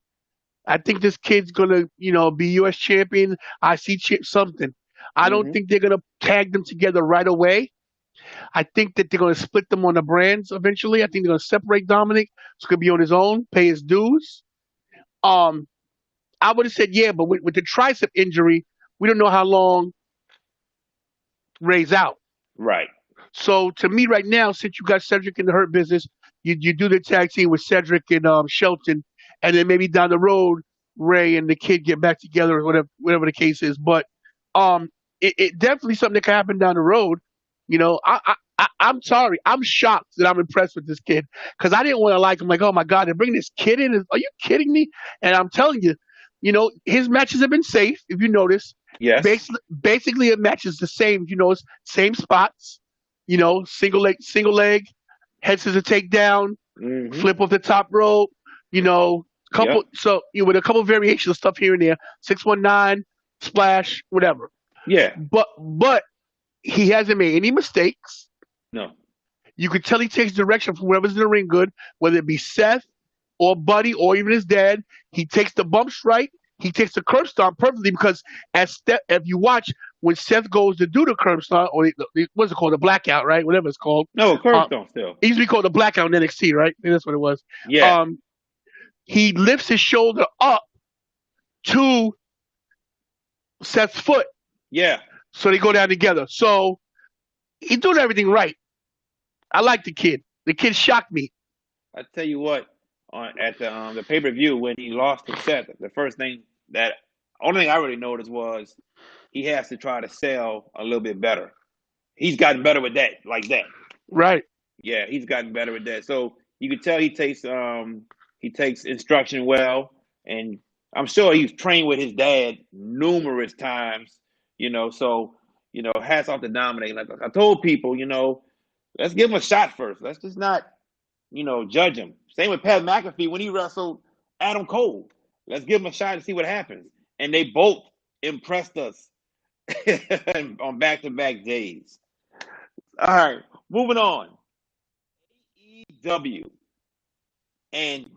Speaker 2: I think this kid's gonna, be U.S. champion. I see something. I don't
Speaker 1: hmm
Speaker 2: think they're gonna tag them together right away. I think that they're gonna split them on the brands eventually. I think they're gonna separate Dominic. He's gonna be on his own, pay his dues. Um, I would have said yeah, but with the tricep injury, we don't know how long Ray's out.
Speaker 1: right.
Speaker 2: So to me, right now, since you got Cedric in the Hurt Business, you do the tag team with Cedric and Shelton, and then maybe down the road, Ray and the kid get back together, or whatever the case is. But it definitely something that can happen down the road. I'm sorry, I'm shocked that I'm impressed with this kid because I didn't want to like him. Like, oh my god, they're bringing this kid in. Are you kidding me? And I'm telling you, his matches have been safe. If you notice,
Speaker 1: Yes.
Speaker 2: basically it matches the same. Same spots. Single leg, head scissor takedown,
Speaker 1: hmm
Speaker 2: flip off the top rope.
Speaker 1: Yep.
Speaker 2: Couple with a couple variations of stuff here and there. 619 splash, whatever.
Speaker 1: Yeah.
Speaker 2: But he hasn't made any mistakes.
Speaker 1: No.
Speaker 2: You could tell he takes direction from whoever's in the ring good, whether it be Seth or Buddy or even his dad. He takes the bumps right. He takes the curb stomp perfectly because if you watch when Seth goes to do the curb stomp or what's it called, the blackout, right? Whatever it's called.
Speaker 1: No, curve
Speaker 2: Uh,
Speaker 1: stone still.
Speaker 2: it used to be called the blackout in NXT, right? I think that's what it was.
Speaker 1: Yeah.
Speaker 2: Um, he lifts his shoulder up to Seth's foot.
Speaker 1: Yeah.
Speaker 2: So they go down together. So he's doing everything right. I like the kid. The kid shocked me.
Speaker 1: I tell you what, on at the pay per view when he lost to Seth, the first thing that only thing I really noticed was he has to try to sell a little bit better. He's gotten better with that, like that.
Speaker 2: Right.
Speaker 1: Yeah, he's gotten better with that. So you can tell he takes instruction well, and I'm sure he's trained with his dad numerous times. So hats off to Dominic. Like I told people, let's give him a shot first. Let's just not judge him. Same with Pat McAfee when he wrestled Adam Cole. Let's give him a shot and see what happens. And they both impressed us on back-to-back days. All right, moving on. AEW. And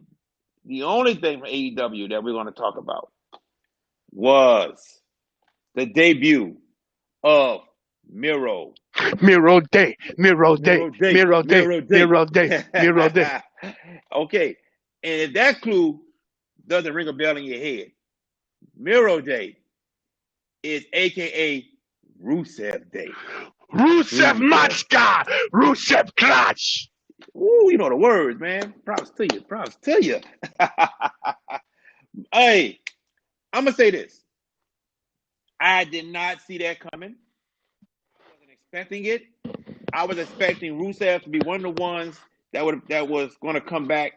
Speaker 1: the only thing from AEW that we're going to talk about was the debut of Miro.
Speaker 2: Miro Day. Miro Day.
Speaker 1: Miro Day.
Speaker 2: Miro Day.
Speaker 1: Miro Day.
Speaker 2: Miro Day. Miro Day.
Speaker 1: Okay. And if that clue doesn't ring a bell in your head, Miro Day is AKA Rusev Day.
Speaker 2: Rusev Matska. Rusev Clutch.
Speaker 1: Ooh, you know the words, man. Props to you. Props to you. Hey, I'm going to say this. I did not see that coming. I wasn't expecting it. I was expecting Rusev to be one of the ones that was going to come back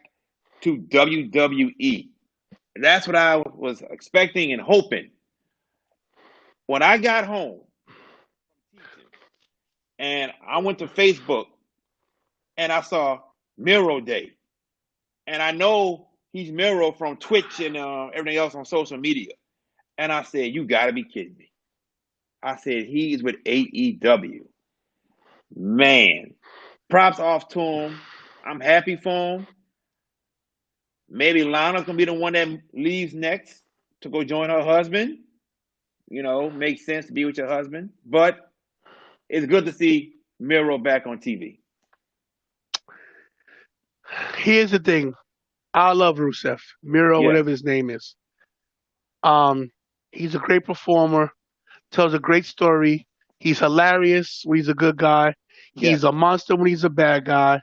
Speaker 1: to WWE. That's what I was expecting and hoping. When I got home and I went to Facebook and I saw Miro Day, and I know he's Miro from Twitch and everything else on social media, and I said, "You got to be kidding me!" I said, "He's with AEW." Man, props off to him. I'm happy for him. Maybe Lana's gonna be the one that leaves next to go join her husband. Makes sense to be with your husband. But it's good to see Miro back on TV.
Speaker 2: Here's the thing. I love Rusev. Miro,
Speaker 1: Yeah,
Speaker 2: whatever his name is. Um, he's a great performer. Tells a great story. He's hilarious when he's a good guy.
Speaker 1: yes.
Speaker 2: He's a monster when he's a bad guy.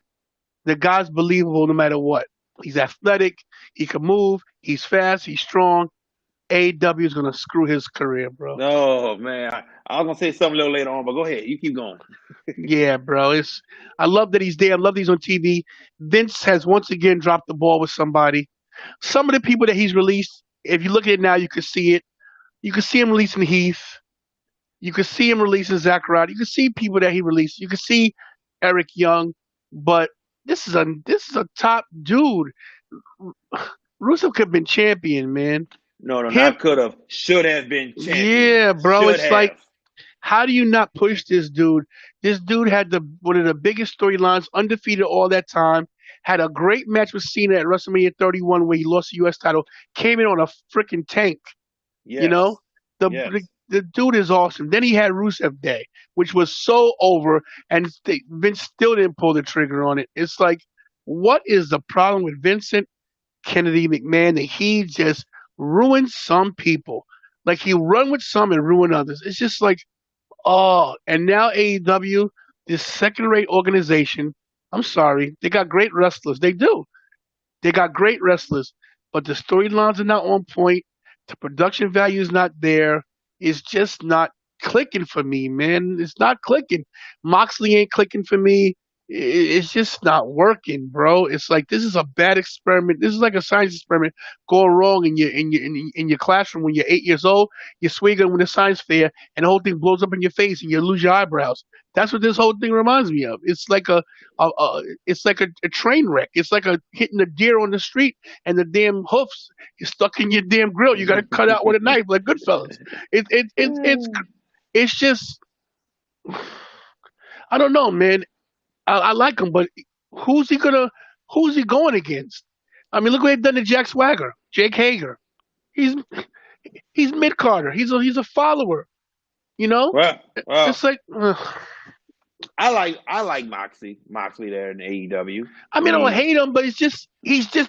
Speaker 2: The guy's believable no matter what. He's athletic. He can move. He's fast. He's strong. AEW is gonna screw his career, bro.
Speaker 1: Oh man, I was gonna say something a little later on, but go ahead. You keep going.
Speaker 2: Yeah, bro. I love that he's there. I love that he's on TV. Vince has once again dropped the ball with somebody. Some of the people that he's released, if you look at it now, you can see it. You can see him releasing Heath. You can see him releasing Zachariah. You can see people that he released. You can see Eric Young, but this is a top dude. Rusev could have been champion, man.
Speaker 1: No,
Speaker 2: Him,
Speaker 1: not could have. Should have been champion.
Speaker 2: yeah, bro.
Speaker 1: Should
Speaker 2: It's like,
Speaker 1: have.
Speaker 2: how do you not push this dude? This dude had one of the biggest storylines, undefeated all that time. Had a great match with Cena at WrestleMania 31 where he lost the U.S. title. Came in on a freaking tank. You know,
Speaker 1: Yes.
Speaker 2: the
Speaker 1: Yes.
Speaker 2: the dude is awesome. Then he had Rusev Day, which was so over, and Vince still didn't pull the trigger on it. It's like, what is the problem with Vincent Kennedy McMahon that he just ruins some people? Like he run with some and ruin others. It's just like, oh, and now AEW, this second-rate organization. I'm sorry, they got great wrestlers. They do. They got great wrestlers, but the storylines are not on point. The production value is not there. It's just not clicking for me, man. It's not clicking. Moxley ain't clicking for me. It's just not working, bro. It's like this is a bad experiment. This is like a science experiment going wrong in your classroom when you're 8 years old. You're swinging with a science fair, and the whole thing blows up in your face, and you lose your eyebrows. That's what this whole thing reminds me of. It's like a train wreck. It's like a hitting a deer on the street, and the damn hoofs is stuck in your damn grill. You got to cut out with a knife, like Goodfellas. It's just, I don't know, man. I like him, but who's he gonna who's he going against? I mean, look what they've done to Jack Swagger, Jake Hager. He's he's mid Carter. He's a follower. You know,
Speaker 1: Well, well,
Speaker 2: it's like.
Speaker 1: I like Moxley there in AEW.
Speaker 2: I
Speaker 1: I
Speaker 2: mean, I don't
Speaker 1: mean,
Speaker 2: hate him, but he's just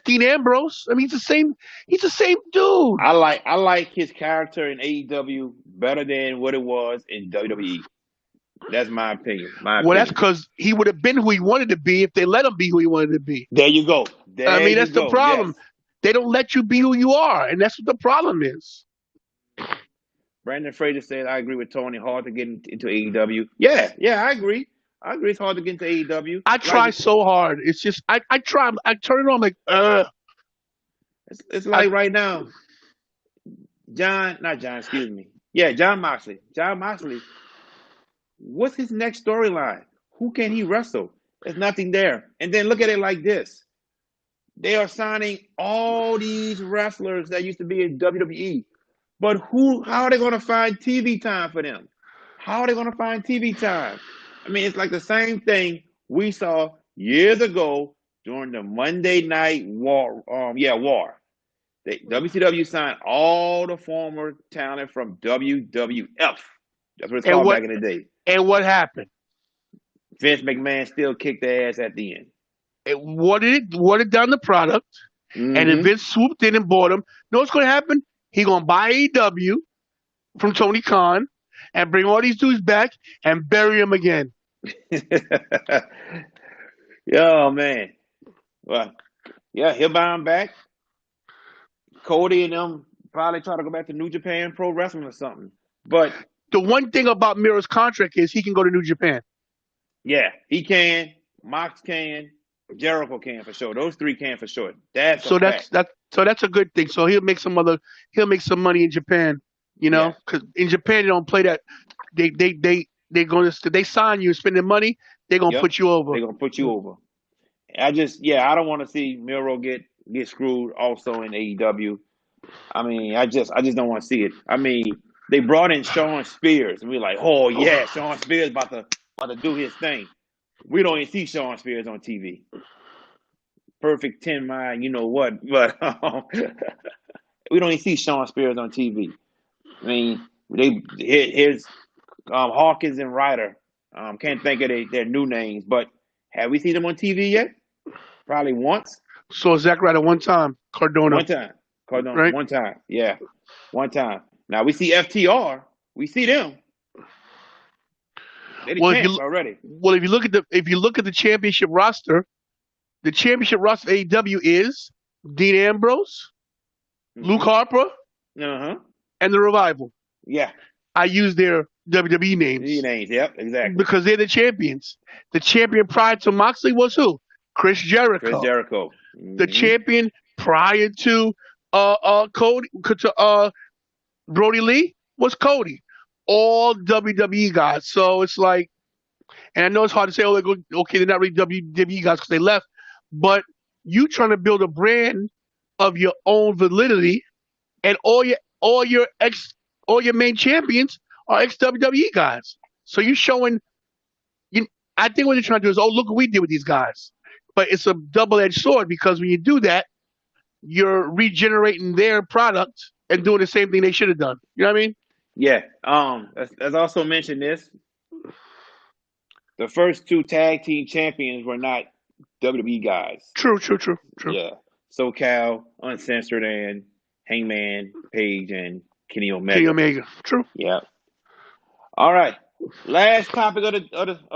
Speaker 2: Dean Ambrose. I mean, he's the same dude.
Speaker 1: I like his character in AEW better than what it was in WWE. That's my opinion. My
Speaker 2: Well, that's
Speaker 1: opinion.
Speaker 2: because he would have been who he wanted to be if they let him be who he wanted to be.
Speaker 1: There you go.
Speaker 2: I
Speaker 1: There
Speaker 2: mean,
Speaker 1: you
Speaker 2: that's the
Speaker 1: go. Yes.
Speaker 2: problem. They don't let you be who you are, and that's what the problem is.
Speaker 1: Brandon Fraser said, I agree with Tony. Hard to get into AEW. Yeah, yeah, I agree. I agree. It's hard to get into AEW.
Speaker 2: I try
Speaker 1: Like
Speaker 2: so hard. It's just I try. I turn it on like
Speaker 1: it's
Speaker 2: I,
Speaker 1: like right now, not John. Excuse me. Yeah, John Moxley. John Moxley. What's his next storyline? Who can he wrestle? There's nothing there. And then look at it like this: they are signing all these wrestlers that used to be in WWE. But who? How are they going to find TV time for them? How are they going to find TV time? I mean, it's like the same thing we saw years ago during the Monday Night War. War. WCW signed all the former talent from WWF. That's what it's
Speaker 2: and
Speaker 1: called
Speaker 2: what
Speaker 1: back in the day.
Speaker 2: what happened?
Speaker 1: Vince McMahon still kicked their ass at the end.
Speaker 2: It watered down the product, and then
Speaker 1: Mm-hmm.
Speaker 2: Vince swooped in and bought him. Know what's going to happen? He going to buy AEW from Tony Khan and bring all these dudes back and bury them again.
Speaker 1: Yo, man. Well, yeah, he'll buy him back. Cody and them probably try to go back to New Japan Pro Wrestling or something. But
Speaker 2: The one thing about Miro's contract is he can go to New Japan.
Speaker 1: yeah, he can. Mox can. Jericho can for sure. Those three can for sure. That's a
Speaker 2: So
Speaker 1: fact.
Speaker 2: that's a good thing. So he'll make some money in Japan,
Speaker 1: Yeah.
Speaker 2: because in Japan they don't play that. They sign you, spending money, they're gonna
Speaker 1: Yep.
Speaker 2: put you over.
Speaker 1: They're gonna put you over. I don't want to see Miro get screwed also in AEW. I mean, I just don't want to see it. I mean, they brought in Sean Spears, and we're like, oh yeah, Sean Spears about to do his thing. We don't even see Sean Spears on TV. Perfect 10 mind, you know what? But we don't even see Sean Spears on TV. I mean, here's Hawkins and Ryder. Can't think of their new names, but have we seen them on TV yet? Probably once.
Speaker 2: So Zack Ryder one time, Cardona,
Speaker 1: One time. Cardona,
Speaker 2: right?
Speaker 1: one time. Yeah. One time. Now we see FTR. We see them. They the
Speaker 2: Well, if
Speaker 1: champs
Speaker 2: you
Speaker 1: already.
Speaker 2: if you look at the championship roster of AEW is Dean Ambrose, Luke
Speaker 1: Mm-hmm.
Speaker 2: Harper,
Speaker 1: Uh-huh.
Speaker 2: and the Revival.
Speaker 1: Yeah.
Speaker 2: I use their WWE
Speaker 1: These
Speaker 2: names
Speaker 1: names. Yep, exactly.
Speaker 2: because they're the champions. The champion prior to Moxley was who? Chris
Speaker 1: Chris
Speaker 2: Jericho.
Speaker 1: Jericho.
Speaker 2: The
Speaker 1: Mm-hmm.
Speaker 2: champion prior to Cody to Brody Lee was Cody. All WWE guys. So it's like, and I know it's hard to say, oh, okay, they're not really WWE guys because they left, but you trying to build a brand of your own validity, and all your main champions are ex WWE guys. So you showing you. I think what they're trying to do is, oh, look what we did with these guys. But it's a double-edged sword because when you do that, you're regenerating their product and doing the same thing they should have done. You know what I mean?
Speaker 1: Yeah. As also mentioned this, the first two tag team champions were not WWE guys.
Speaker 2: True, true, true, true.
Speaker 1: Yeah. SoCal, Uncensored, and Hangman Page and Kenny Omega.
Speaker 2: Kenny Omega. True.
Speaker 1: Yeah. All right. Last topic of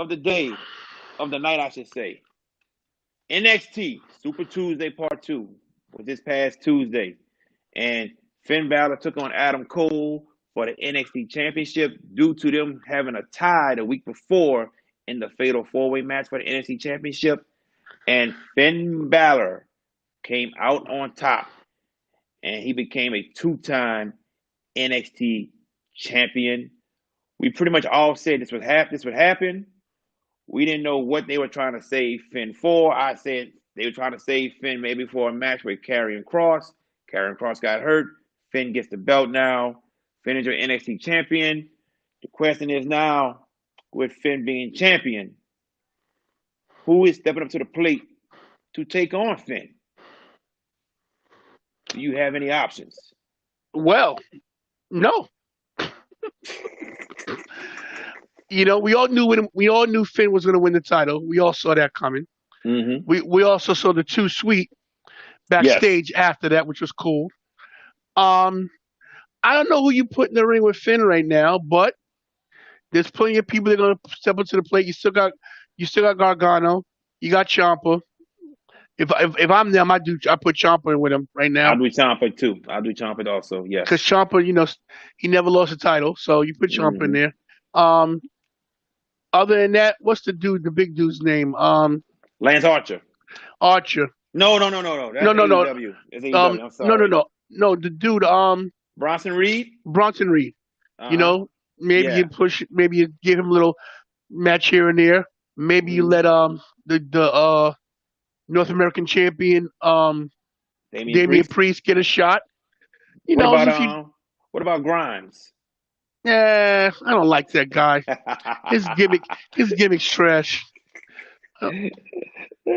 Speaker 1: the day, of the night, I should say. NXT Super Tuesday Part 2 was this past Tuesday. And Finn Balor took on Adam Cole for the NXT Championship due to them having a tie the week before in the Fatal 4-Way match for the NXT Championship. And Finn Balor came out on top. And he became a 2-time NXT champion. We pretty much all said this would happen. We didn't know what they were trying to save Finn for. I said they were trying to save Finn maybe for a match with Karrion Kross. Karrion Kross got hurt. Finn gets the belt now. Finn is your NXT champion. The question is now, with Finn being champion, who is stepping up to the plate to take on Finn? Do you have any options?
Speaker 2: Well, no. We all knew Finn was going to win the title. We all saw that coming.
Speaker 1: Mm-hmm.
Speaker 2: We also saw the Too Sweet backstage after that, which was cool. I I don't know who you put in the ring with Finn right now, but there's plenty of people that are gonna step up to the plate. You still got Gargano. You got Ciampa. If I'm them, I put Ciampa in with him right
Speaker 1: I'll
Speaker 2: now
Speaker 1: do Ciampa too. I'll do Ciampa also.
Speaker 2: because
Speaker 1: Yes.
Speaker 2: Ciampa, he never lost a title, so you put Ciampa in
Speaker 1: Hmm.
Speaker 2: there. Um, Other than that, what's the big dude's name?
Speaker 1: Lance Archer.
Speaker 2: Archer.
Speaker 1: No, no, no, no, no. That's
Speaker 2: No, no, no.
Speaker 1: AEW. It's AEW. I'm
Speaker 2: No, no,
Speaker 1: sorry.
Speaker 2: no, no. The dude,
Speaker 1: Bronson Reed.
Speaker 2: Bronson Reed.
Speaker 1: Uh
Speaker 2: You
Speaker 1: huh.
Speaker 2: know, maybe
Speaker 1: Yeah.
Speaker 2: you push, maybe you give him a little match here and there. Maybe you
Speaker 1: Hmm.
Speaker 2: let the North American champion
Speaker 1: Damian
Speaker 2: Damian
Speaker 1: Priest.
Speaker 2: Priest get a shot.
Speaker 1: What about
Speaker 2: If you,
Speaker 1: what about Grimes?
Speaker 2: I don't like that guy. His gimmick, his gimmick's trash. Uh,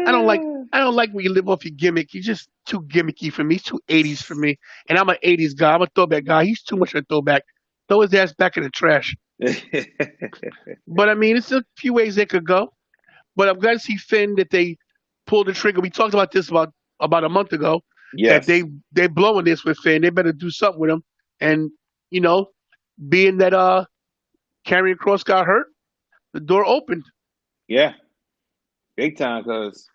Speaker 2: I don't like, I don't like when you live off your gimmick. He's just too gimmicky for me. He's too 80s for me. And I'm an 80s guy. I'm a throwback guy. He's too much of a throwback. Throw his ass back in the trash. But I mean, it's a few ways they could go. But I'm glad to see Finn that they pulled the trigger. We talked about this about a month ago that
Speaker 1: Yes.
Speaker 2: they blowing this with Finn. They better do something with him. And you know, being that Karrion Cross got hurt, the door opened.
Speaker 1: Yeah. Big time, because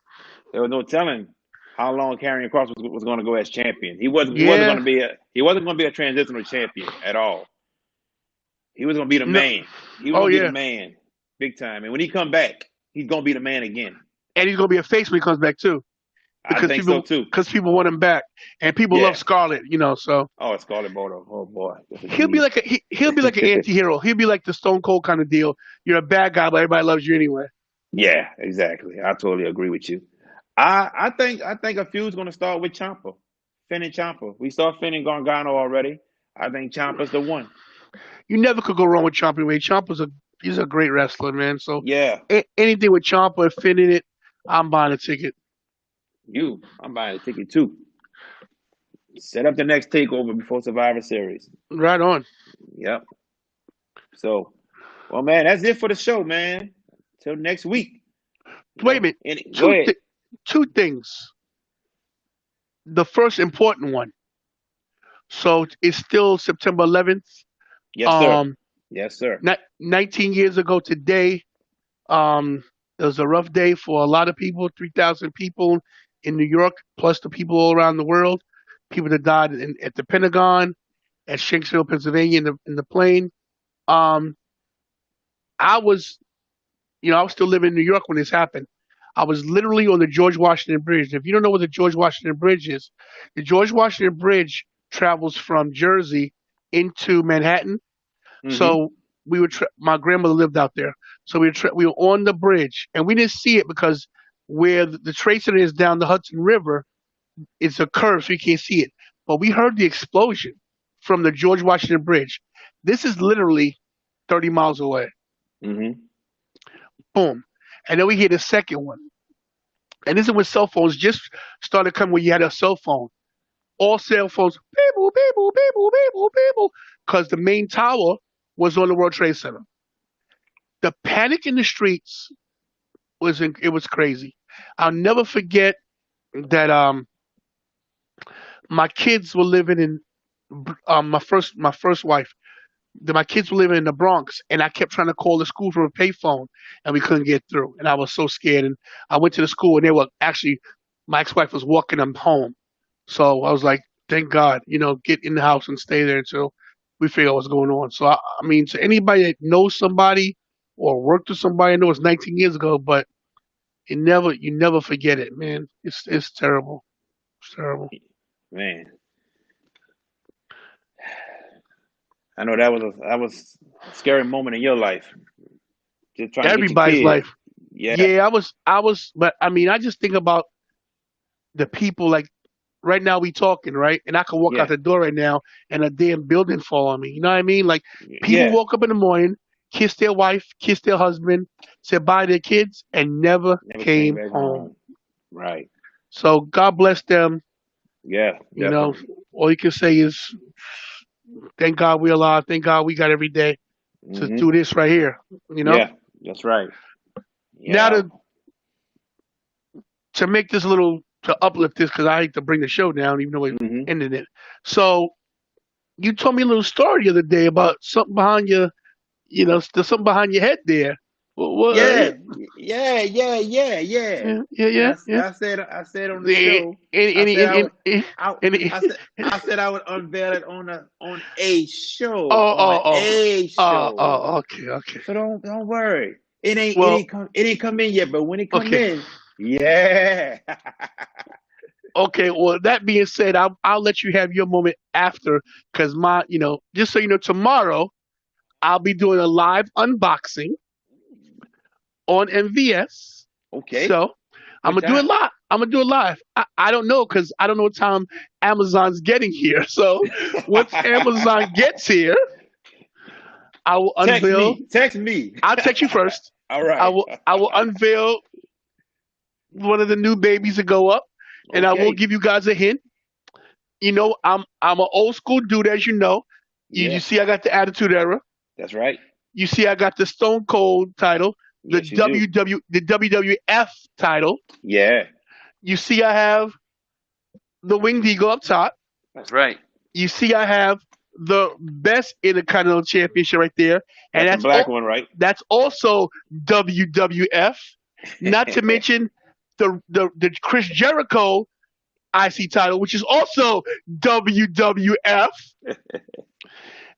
Speaker 1: there was no telling how long Karrion Cross was going to go as champion. He wasn't going
Speaker 2: Yeah.
Speaker 1: to be a transitional champion at all. He was going to be the
Speaker 2: No.
Speaker 1: man. He was
Speaker 2: Oh
Speaker 1: going to be the
Speaker 2: yeah.
Speaker 1: man, big time. And when he come back, he's going to be the man again.
Speaker 2: And he's gonna be a face when he comes back too,
Speaker 1: I think so too.
Speaker 2: because people want him back, and people love
Speaker 1: Yeah.
Speaker 2: Scarlet. So
Speaker 1: Oh, it's Scarlet Bordeaux. Oh boy, yes
Speaker 2: he'll be
Speaker 1: indeed.
Speaker 2: he'll be like an anti-hero. He'll be like the Stone Cold kind of deal. You're a bad guy, but everybody loves you anyway.
Speaker 1: Yeah, exactly. I totally agree with you. I think a feud's going to start with Ciampa, Finn and Ciampa. We saw Finn and Gargano already. I think Ciampa's the one.
Speaker 2: You never could go wrong with Ciampa. Wade. He's a great wrestler, man. So
Speaker 1: Yeah,
Speaker 2: anything with Ciampa, Finn in it, I'm buying a ticket.
Speaker 1: I'm buying a ticket too. Set up the next takeover before Survivor Series.
Speaker 2: Right on.
Speaker 1: Yep. So, well, man, that's it for the show, man. Till next week.
Speaker 2: Wait a minute.
Speaker 1: Go
Speaker 2: Two
Speaker 1: ahead.
Speaker 2: th- two things. The first important one. So it's still September 11th.
Speaker 1: Yes, sir.
Speaker 2: Um,
Speaker 1: Yes, sir.
Speaker 2: 19 years ago today, it was a rough day for a lot of people. 3,000 people in New York, plus the people all around the world. People that died at the Pentagon, at Shanksville, Pennsylvania, in the plane. Um, I was, I was still living in New York when this happened. I was literally on the George Washington Bridge. If you don't know what the George Washington Bridge is, the George Washington Bridge travels from Jersey into Manhattan.
Speaker 1: Mm-hmm.
Speaker 2: So my grandmother lived out there. So we were on the bridge, and we didn't see it because where the trade center is down the Hudson River, it's a curve, so you can't see it. But we heard the explosion from the George Washington Bridge. This is literally 30 miles away.
Speaker 1: Mm-hmm.
Speaker 2: Boom. And then we hear the second one. And this is when cell phones just started coming when you had a cell phone. All cell phones, people, people, people, people, people, because the main tower was on the World Trade Center. The panic in the streets it was crazy. I'll never forget that my kids were living in my first wife. My kids were living in the Bronx, and I kept trying to call the school from a payphone, and we couldn't get through. And I was so scared. And I went to the school, and they were actually my ex-wife was walking them home. So I was like, thank God, get in the house and stay there until we figure out what's going on. So I mean, to anybody that knows somebody or worked with somebody, I know it's 19 years ago, but you never forget it, man. It's terrible. It's terrible.
Speaker 1: Man, I know that was a scary moment in your life. Just trying to get your
Speaker 2: Everybody's
Speaker 1: kid.
Speaker 2: life.
Speaker 1: Yeah.
Speaker 2: Yeah, I was, but I mean, I just think about the people like right now we talking, right? And I can walk out
Speaker 1: Yeah.
Speaker 2: the door right now and a damn building fall on me. You know what I mean? Like people
Speaker 1: Yeah.
Speaker 2: woke up in the morning, kiss their wife, kiss their husband, said bye to their kids, and never
Speaker 1: Never came
Speaker 2: came
Speaker 1: back
Speaker 2: home.
Speaker 1: home. Right.
Speaker 2: So God bless them.
Speaker 1: Yeah.
Speaker 2: You know,
Speaker 1: Definitely.
Speaker 2: all you can say is thank God we're alive. Thank God we got every day to
Speaker 1: Mm-hmm.
Speaker 2: do this right here. You know.
Speaker 1: Yeah. That's right.
Speaker 2: Now
Speaker 1: Yeah.
Speaker 2: to make this a little to uplift this because I hate to bring the show down, even though we
Speaker 1: Mm-hmm.
Speaker 2: ended it. So You told me a little story the other day about something behind your, there's something behind your head there. What?
Speaker 1: Yeah, yeah, yeah, yeah, yeah.
Speaker 2: Yeah, yeah,
Speaker 1: And
Speaker 2: yeah, yeah.
Speaker 1: I said on the
Speaker 2: Any,
Speaker 1: show, I
Speaker 2: any,
Speaker 1: said I
Speaker 2: any,
Speaker 1: would,
Speaker 2: any,
Speaker 1: I said I would unveil it on a show,
Speaker 2: oh,
Speaker 1: on
Speaker 2: oh, oh,
Speaker 1: a show.
Speaker 2: okay, okay.
Speaker 1: So don't worry.
Speaker 2: Well,
Speaker 1: It ain't come in yet, but when it come
Speaker 2: okay,
Speaker 1: in, yeah.
Speaker 2: okay. Well, that being said, I'll let you have your moment after, because just so you know, tomorrow I'll be doing a live unboxing on MVS.
Speaker 1: Okay.
Speaker 2: So I'm
Speaker 1: What
Speaker 2: gonna do it
Speaker 1: time?
Speaker 2: live. I'm gonna do it live. I don't know because I don't know what time Amazon's getting here. So once Amazon gets here, I will
Speaker 1: Text
Speaker 2: unveil.
Speaker 1: me. Text me.
Speaker 2: I'll text you first.
Speaker 1: All
Speaker 2: I
Speaker 1: right.
Speaker 2: will I will unveil one of the new babies to go up, and I will
Speaker 1: Okay.
Speaker 2: give you guys a hint. I'm an old school dude, as you know. You
Speaker 1: Yeah,
Speaker 2: see, I got the Attitude Era.
Speaker 1: that's right.
Speaker 2: You see, I got the Stone Cold title, the
Speaker 1: Yes, you do.
Speaker 2: the WWF title.
Speaker 1: Yeah,
Speaker 2: You see, I have the Winged Eagle up top.
Speaker 1: that's right.
Speaker 2: You see, I have the best Intercontinental Championship right there, and
Speaker 1: That's the black one, right?
Speaker 2: that's also WWF. Not to mention the Chris Jericho IC title, which is also WWF.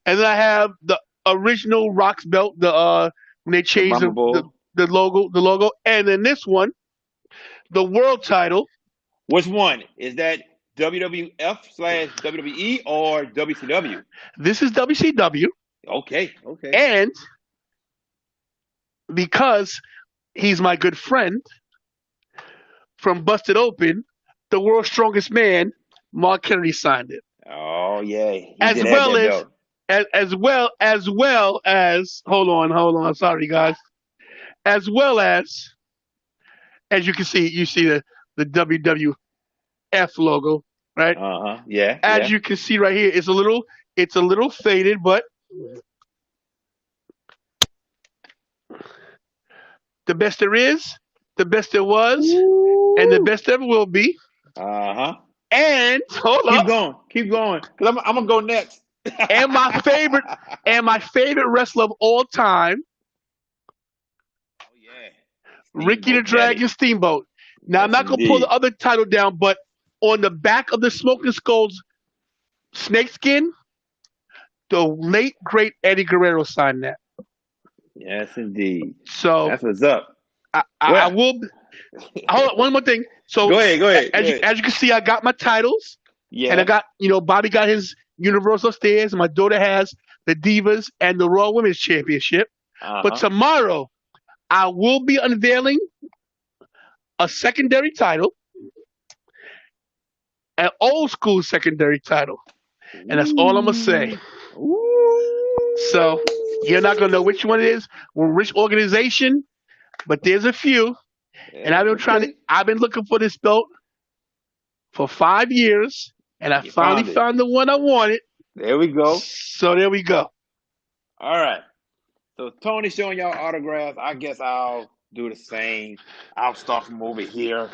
Speaker 2: And then I have the original Rocks belt, when they
Speaker 1: The
Speaker 2: changed
Speaker 1: Mama Bull.
Speaker 2: the logo, and then this one, the world title.
Speaker 1: Which one? Is that WWF slash WWE or WCW?
Speaker 2: This is WCW,
Speaker 1: Okay, okay.
Speaker 2: and because he's my good friend from Busted Open, the world's strongest man, Mark Kennedy signed it,
Speaker 1: Oh yeah, he
Speaker 2: as
Speaker 1: did have
Speaker 2: well
Speaker 1: that
Speaker 2: as
Speaker 1: belt.
Speaker 2: hold on, sorry guys, as well as you can see, you see the WWF logo, right?
Speaker 1: Uh-huh. Yeah,
Speaker 2: As
Speaker 1: yeah.
Speaker 2: you can see right here, it's a little faded, but the best there is, the best there was, and the
Speaker 1: Woo.
Speaker 2: best ever will be.
Speaker 1: Uh-huh.
Speaker 2: And hold
Speaker 1: Keep
Speaker 2: up,
Speaker 1: going. Keep going. Cause I'm gonna go next.
Speaker 2: and my favorite wrestler of all time,
Speaker 1: Oh yeah.
Speaker 2: Ricky the
Speaker 1: Steamboat Daddy.
Speaker 2: Dragon Steamboat. Now I'm
Speaker 1: Yes
Speaker 2: not gonna pull the
Speaker 1: indeed.
Speaker 2: other title down, but on the back of the Smoking Skulls snakeskin, the late great Eddie Guerrero signed that.
Speaker 1: Yes indeed.
Speaker 2: So
Speaker 1: That's what's up.
Speaker 2: I
Speaker 1: Well,
Speaker 2: will. Hold on, one more thing. So
Speaker 1: go ahead, go ahead, go
Speaker 2: as you
Speaker 1: ahead.
Speaker 2: as you can see, I got my titles, and I
Speaker 1: Yeah.
Speaker 2: got Bobby got his Universal upstairs, and my daughter has the Divas and the Raw Women's Championship. But
Speaker 1: Uh-huh.
Speaker 2: tomorrow I will be unveiling a secondary title, an old school secondary title, and that's all I'm gonna say.
Speaker 1: Ooh. Ooh.
Speaker 2: So you're not gonna know which one it is, or which organization, but there's a few, and
Speaker 1: Yeah, okay.
Speaker 2: I've been looking for this belt for 5 years, and I
Speaker 1: You
Speaker 2: finally
Speaker 1: found it.
Speaker 2: found the one I wanted.
Speaker 1: There we go.
Speaker 2: So there we go.
Speaker 1: All right. So Tony showing y'all autographs. I guess I'll do the same. I'll start from over here.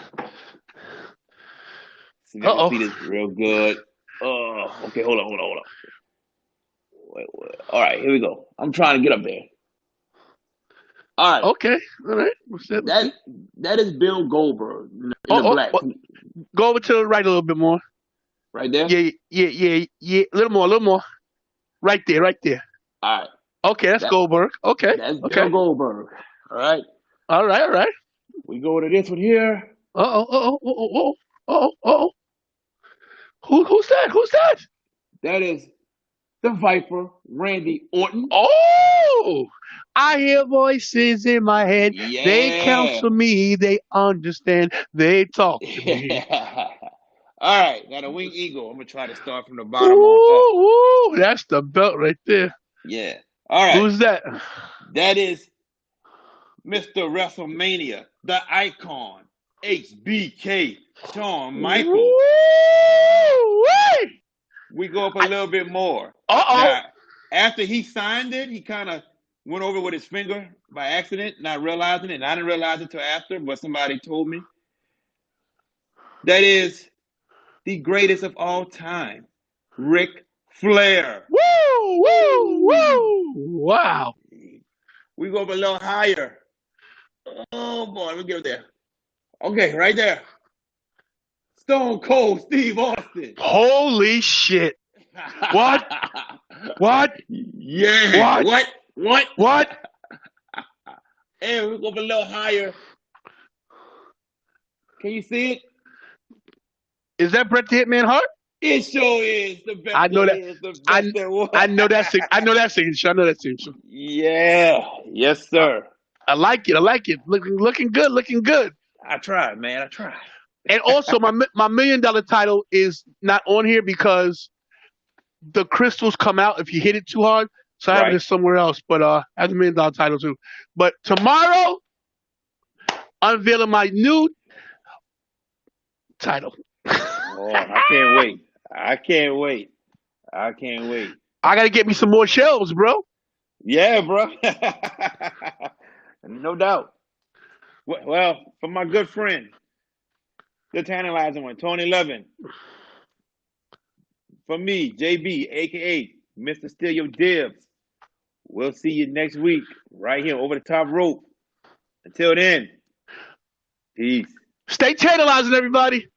Speaker 1: See if I
Speaker 2: Uh
Speaker 1: can see
Speaker 2: oh.
Speaker 1: this real good. Okay, hold on. Wait. All right, here we go. I'm trying to get up there. All right,
Speaker 2: Okay. All right. What's that? Let's
Speaker 1: that
Speaker 2: see.
Speaker 1: that is Bill Goldberg in the
Speaker 2: Oh,
Speaker 1: black,
Speaker 2: oh, go over to the right a little bit more.
Speaker 1: right there.
Speaker 2: Yeah. A little more, a little more. Right there, right there.
Speaker 1: All right,
Speaker 2: Okay, that's
Speaker 1: that
Speaker 2: Goldberg. Okay,
Speaker 1: that's Bill
Speaker 2: okay.
Speaker 1: Goldberg. All right,
Speaker 2: All right, all right.
Speaker 1: we go to this one here.
Speaker 2: Uh oh. Who's that? Who's that?
Speaker 1: That is the Viper, Randy Orton.
Speaker 2: Oh, I hear voices in my head. They
Speaker 1: Yeah.
Speaker 2: counsel me. They understand. They talk to me.
Speaker 1: Yeah. All right, now the Wing Eagle. I'm gonna try to start from the bottom on up.
Speaker 2: Ooh, that's the belt right there.
Speaker 1: Yeah. All right,
Speaker 2: Who's that?
Speaker 1: that is Mr. WrestleMania, the icon, HBK, Shawn Michaels.
Speaker 2: Woo!
Speaker 1: We go up a little bit more.
Speaker 2: Uh oh.
Speaker 1: Now, after he signed it, he kind of went over with his finger by accident, not realizing it. And I didn't realize it until after, but somebody told me. That is the greatest of all time, Ric Flair.
Speaker 2: Woo! Woo!
Speaker 1: Woo!
Speaker 2: Woo! Wow!
Speaker 1: We go up a little higher. Oh boy, let me get there. Okay, right there. Stone Cold Steve Austin.
Speaker 2: Holy shit! What? What?
Speaker 1: Yeah.
Speaker 2: What?
Speaker 1: What? What?
Speaker 2: What?
Speaker 1: And we go up a little higher. Can you see it?
Speaker 2: Is that Bret the Hitman Hart?
Speaker 1: It sure is. The best
Speaker 2: I know
Speaker 1: there
Speaker 2: that.
Speaker 1: is. The best
Speaker 2: I
Speaker 1: there was.
Speaker 2: I know that. I know that signature. I know that signature.
Speaker 1: Yeah. Yes,
Speaker 2: I,
Speaker 1: sir.
Speaker 2: I like it. I like it. Looking good. Looking good.
Speaker 1: I tried, man. I tried.
Speaker 2: And also, my $1 million title is not on here because the crystals come out if you hit it too hard. So I have
Speaker 1: Right.
Speaker 2: it somewhere else. But I have a $1 million title too. But tomorrow, unveiling my new title.
Speaker 1: Oh, I can't wait. I can't wait. I can't wait.
Speaker 2: I gotta get me some more shelves, bro.
Speaker 1: Yeah, bro. No doubt. Well, for my good friend, the Tantilizing one, 2011. For me, JB, aka Mr. Steal Your Dibs. We'll see you next week, right here over the top rope. Until then, peace.
Speaker 2: Stay tantalizing, everybody.